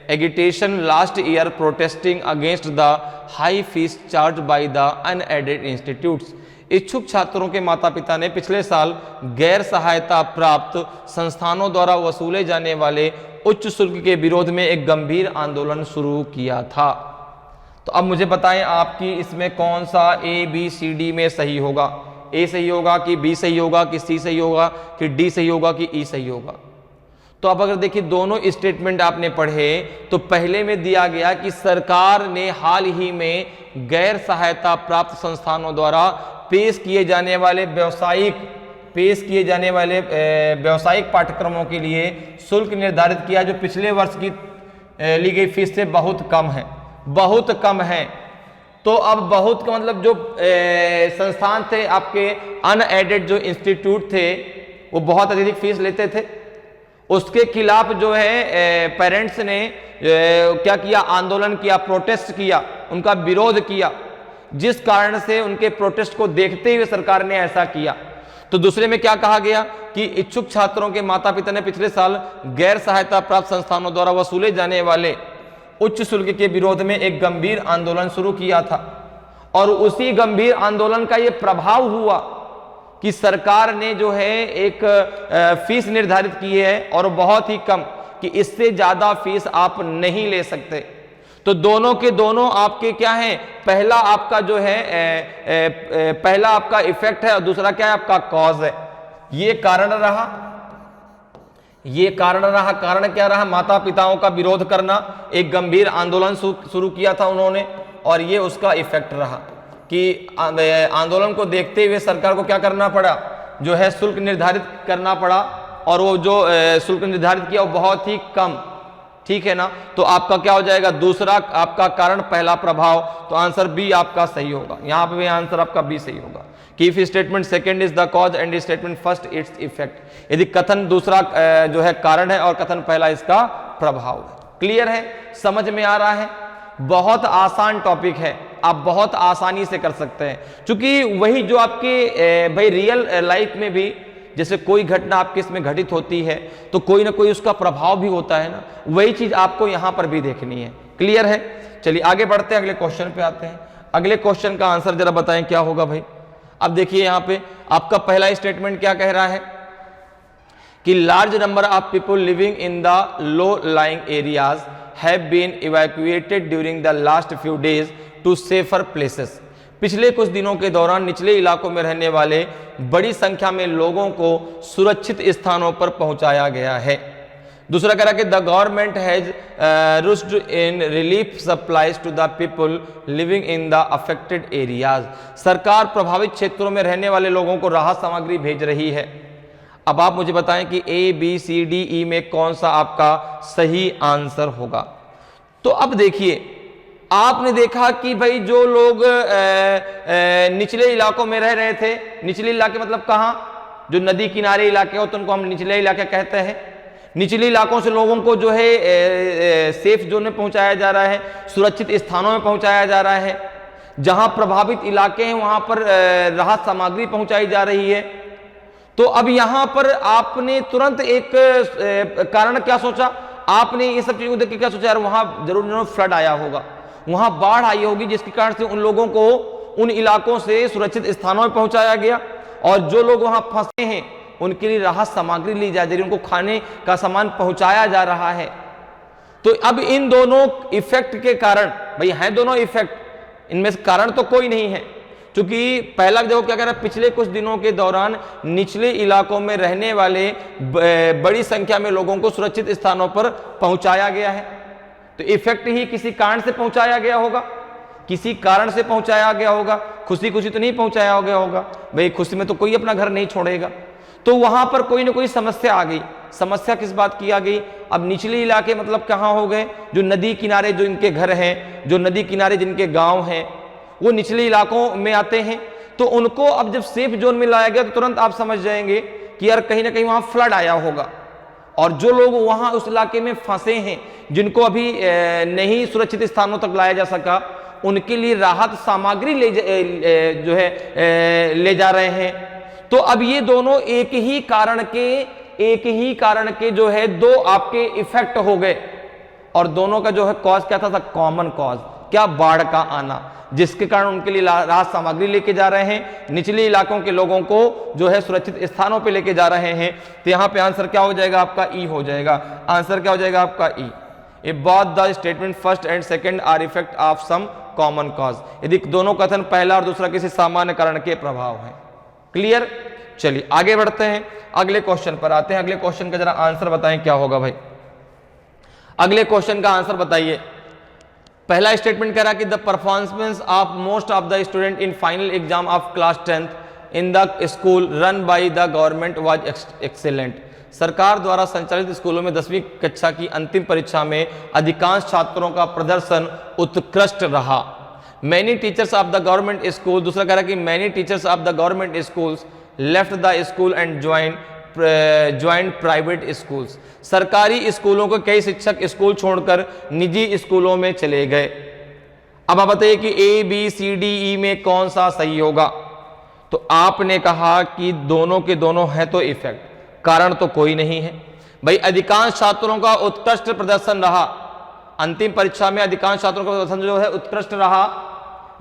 agitation last year protesting against the high fees charge by the unaided institutes. इच्छुक छात्रों के माता पिता ने पिछले साल गैर सहायता प्राप्त संस्थानों द्वारा वसूले जाने वाले उच्च शुल्क के विरोध में एक गंभीर आंदोलन शुरू किया था। तो अब मुझे बताएं आपकी इसमें कौन सा ए बी सी डी में सही होगा। ए सही होगा कि बी सही होगा कि सी सही होगा कि डी सही होगा कि ई सही होगा। तो अब अगर देखिए दोनों स्टेटमेंट आपने पढ़े तो पहले में दिया गया कि सरकार ने हाल ही में गैर सहायता प्राप्त संस्थानों द्वारा पेश किए जाने वाले व्यावसायिक पाठ्यक्रमों के लिए शुल्क निर्धारित किया जो पिछले वर्ष की ली गई फीस से बहुत कम है। तो अब बहुत का मतलब जो संस्थान थे आपके अनएडेड जो इंस्टीट्यूट थे वो बहुत अत्यधिक फीस लेते थे, उसके खिलाफ जो है पेरेंट्स ने क्या किया, आंदोलन किया, प्रोटेस्ट किया, उनका विरोध किया, जिस कारण से उनके प्रोटेस्ट को देखते हुए सरकार ने ऐसा किया। तो दूसरे में क्या कहा गया कि इच्छुक छात्रों के माता पिता ने पिछले साल गैर सहायता प्राप्त संस्थानों द्वारा वसूले जाने वाले उच्च शुल्क के विरोध में एक गंभीर आंदोलन शुरू किया था और उसी गंभीर आंदोलन का यह प्रभाव हुआ कि सरकार ने जो है एक फीस निर्धारित की है और बहुत ही कम, कि इससे ज्यादा फीस आप नहीं ले सकते। तो दोनों के दोनों आपके क्या है, पहला आपका जो है पहला आपका इफेक्ट है और दूसरा क्या है, आपका कॉज है। ये कारण रहा, कारण क्या रहा, माता पिताओं का विरोध करना, एक गंभीर आंदोलन शुरू किया था उन्होंने और ये उसका इफेक्ट रहा कि आंदोलन को देखते हुए सरकार को क्या करना पड़ा, जो है शुल्क निर्धारित करना पड़ा और वो जो शुल्क निर्धारित किया वो बहुत ही कम, ठीक है ना। तो आपका क्या हो जाएगा, दूसरा आपका कारण, पहला प्रभाव, तो आंसर बी आपका सही होगा। यहां पे भी आंसर आपका बी सही होगा कि if statement second is the cause and statement first it's effect, यदि कथन दूसरा जो है कारण है और कथन पहला इसका प्रभाव है। क्लियर है, समझ में आ रहा है, बहुत आसान टॉपिक है, आप बहुत आसानी से कर सकते हैं, क्योंकि वही जो आपके भाई रियल लाइफ में भी जैसे कोई घटना आपके इसमें घटित होती है तो कोई ना कोई उसका प्रभाव भी होता है ना, वही चीज आपको यहां पर भी देखनी है। क्लियर है, चलिए आगे बढ़ते हैं, अगले क्वेश्चन पे आते हैं। अगले क्वेश्चन का आंसर जरा बताएं क्या होगा भाई। अब देखिए यहां पे आपका पहला स्टेटमेंट क्या कह रहा है कि large number of people living in the low lying areas have been evacuated during the last few days to safer places. पिछले कुछ दिनों के दौरान निचले इलाकों में रहने वाले बड़ी संख्या में लोगों को सुरक्षित स्थानों पर पहुंचाया गया है। दूसरा कह रहा कि the government has rushed in relief supplies to the people living in the affected areas. सरकार प्रभावित क्षेत्रों में रहने वाले लोगों को राहत सामग्री भेज रही है। अब आप मुझे बताएं कि A B C D E में कौन सा आपका सही आंसर होगा। तो अब देखिए आपने देखा कि भाई जो लोग निचले इलाकों में रह रहे थे, निचले इलाके मतलब कहां, जो नदी किनारे इलाके हो तो उनको हम निचले इलाके कहते हैं। निचले इलाकों से लोगों को जो है सेफ जोन में पहुंचाया जा रहा है, सुरक्षित स्थानों में पहुंचाया जा रहा है, जहां प्रभावित इलाके हैं वहां पर राहत सामग्री पहुंचाई जा रही है। तो अब यहां पर आपने तुरंत एक कारण क्या सोचा, आपने ये सब चीजों को देख के क्या सोचा, यार वहां जरूर फ्लड आया होगा, वहां बाढ़ आई होगी, जिसके कारण से उन लोगों को उन इलाकों से सुरक्षित स्थानों में पहुंचाया गया और जो लोग वहां फंसे हैं उनके लिए राहत सामग्री ली जा रही है, उनको खाने का सामान पहुंचाया जा रहा है। तो अब इन दोनों इफेक्ट के कारण, भाई हैं दोनों इफेक्ट, इनमें से कारण तो कोई नहीं है, क्योंकि पहला देखो क्या कह रहा है, पिछले कुछ दिनों के दौरान निचले इलाकों में रहने वाले बड़ी संख्या में लोगों को सुरक्षित स्थानों पर पहुंचाया गया है। तो इफेक्ट ही किसी कारण से पहुंचाया गया होगा, किसी कारण से पहुंचाया गया होगा, खुशी खुशी तो नहीं पहुंचाया गया होगा, भाई खुशी में तो कोई अपना घर नहीं छोड़ेगा। तो वहां पर कोई ना कोई समस्या आ गई। समस्या किस बात की आ गई, अब निचले इलाके मतलब कहां हो गए, जो नदी किनारे जो इनके घर हैं, जो नदी किनारे जिनके गांव हैं वो निचले इलाकों में आते हैं। तो उनको अब जब सेफ जोन में लाया गया तो तुरंत आप समझ जाएंगे कि यार कहीं ना कहीं वहां फ्लड आया होगा, और जो लोग वहां उस इलाके में फंसे हैं, जिनको अभी नहीं सुरक्षित स्थानों तक लाया जा सका, उनके लिए राहत सामग्री ले जा रहे हैं। तो अब ये दोनों एक ही कारण के जो है दो आपके इफेक्ट हो गए, और दोनों का जो है कॉज क्या था कॉमन कॉज, क्या, बाढ़ का आना, जिसके कारण उनके लिए राहत सामग्री लेके जा रहे हैं, निचले इलाकों के लोगों को जो है सुरक्षित स्थानों पे लेके जा रहे हैं। तो यहां पे आंसर क्या हो जाएगा आपका, ई हो जाएगा। आंसर क्या हो जाएगा आपका, E. If both the statement first and second are effect of some common cause, यदि दोनों कथन पहला और दूसरा किसी सामान्य कारण के प्रभाव है। क्लियर, चलिए आगे बढ़ते हैं, अगले क्वेश्चन पर आते हैं। अगले क्वेश्चन का जरा आंसर बताएं क्या होगा भाई। अगले क्वेश्चन का आंसर बताइए। पहला स्टेटमेंट कह रहा कि the performance of most of the student in final exam of class 10th in the school run by the government was excellent. सरकार द्वारा संचालित स्कूलों में 10वीं कक्षा की अंतिम परीक्षा में अधिकांश छात्रों का प्रदर्शन उत्कृष्ट रहा। Many teachers of the government school, दूसरा कह रहा कि many teachers of the government schools left the school and join private schools. सरकारी स्कूलों के कई शिक्षक स्कूल छोड़कर निजी स्कूलों में चले गए। अब आप बताइए कि A B C D E में कौन सा सही होगा। तो आपने कहा कि दोनों के दोनों है तो इफेक्ट, कारण तो कोई नहीं है भाई। अधिकांश छात्रों का उत्कृष्ट प्रदर्शन रहा, अंतिम परीक्षा में अधिकांश छात्रों का प्रदर्शन जो है उत्कृष्ट रहा,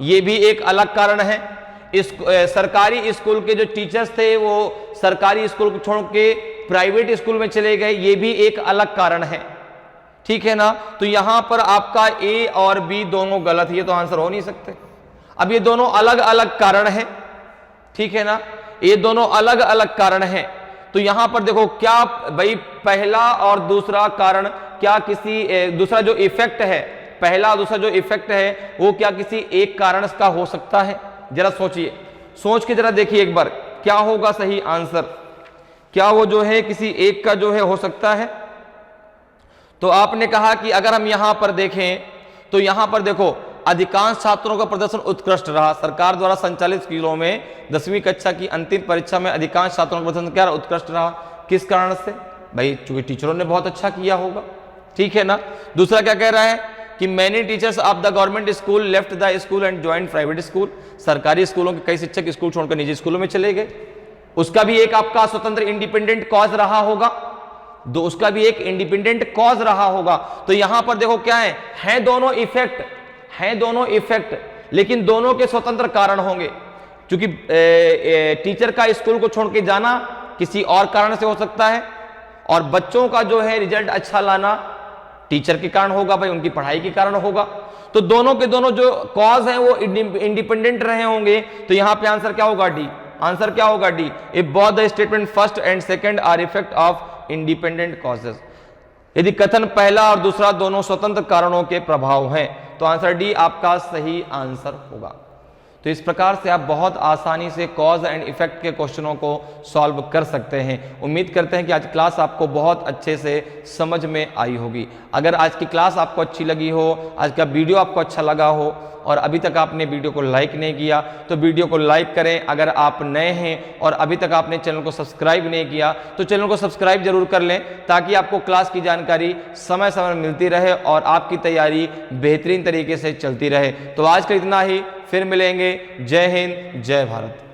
यह भी एक अलग कारण है। इस सरकारी स्कूल के जो टीचर्स थे वो सरकारी स्कूल को छोड़ के प्राइवेट स्कूल में चले गए, ये भी एक अलग कारण है, ठीक है ना। तो यहां पर आपका ए और बी दोनों गलत, ये तो आंसर हो नहीं सकते। अब ये दोनों अलग अलग कारण हैं, ठीक है ना, ये दोनों अलग अलग कारण हैं। तो यहां पर देखो क्या भाई, पहला और दूसरा कारण क्या किसी दूसरा जो इफेक्ट है, पहला और दूसरा जो इफेक्ट है वो क्या किसी एक कारण का हो सकता है? जरा सोचिए, सोच के जरा देखिए एक बार क्या होगा सही आंसर। क्या वो जो है किसी एक का जो है हो सकता है? तो आपने कहा कि अगर हम यहां पर देखें तो यहां पर देखो अधिकांश छात्रों का प्रदर्शन उत्कृष्ट रहा। सरकार द्वारा संचालित स्कूलों में 10वीं कक्षा की अंतिम परीक्षा में अधिकांश छात्रों का प्रदर्शन क्या उत्कृष्ट रहा? किस कारण से भाई? चूंकि टीचरों ने बहुत अच्छा किया होगा, ठीक है ना। दूसरा क्या कह रहा है कि many teachers of the government school left the school and join private school. सरकारी स्कूलों के कई शिक्षक स्कूल छोड़कर निजी स्कूलों में चले गए। उसका भी एक आपका स्वतंत्र इंडिपेंडेंट कॉज रहा होगा, उसका भी एक इंडिपेंडेंट कॉज रहा होगा। तो यहां पर देखो क्या है दोनों इफेक्ट, हैं दोनों इफेक्ट, लेकिन दोनों के स्वतंत्र कारण होंगे। क्योंकि टीचर का स्कूल को छोड़ के जाना किसी और कारण से हो सकता है, और बच्चों का जो है रिजल्ट अच्छा लाना टीचर के कारण होगा भाई, उनकी पढ़ाई के कारण होगा। तो दोनों के दोनों जो कॉज हैं वो इंडिपेंडेंट रहे होंगे। तो यहां पे आंसर क्या होगा? डी। आंसर क्या होगा? D. If both the statement first and second are effect of independent causes, यदि कथन पहला और दूसरा दोनों स्वतंत्र कारणों के प्रभाव हैं, तो आंसर डी आपका सही आंसर होगा। तो इस प्रकार से आप बहुत आसानी से कॉज एंड इफेक्ट के क्वेश्चनों को सॉल्व कर सकते हैं। उम्मीद करते हैं कि आज क्लास आपको बहुत अच्छे से समझ में आई होगी। अगर आज की क्लास आपको अच्छी लगी हो, आज का वीडियो आपको अच्छा लगा हो और अभी तक आपने वीडियो को लाइक नहीं किया तो वीडियो को लाइक करें। अगर आप नए हैं और अभी तक आपने चैनल को सब्सक्राइब नहीं किया तो चैनल को सब्सक्राइब जरूर कर लें, ताकि आपको क्लास की जानकारी समय समय मिलती रहे और आपकी तैयारी बेहतरीन तरीके से चलती रहे। तो आज का इतना ही, फिर मिलेंगे। जय हिंद, जय भारत।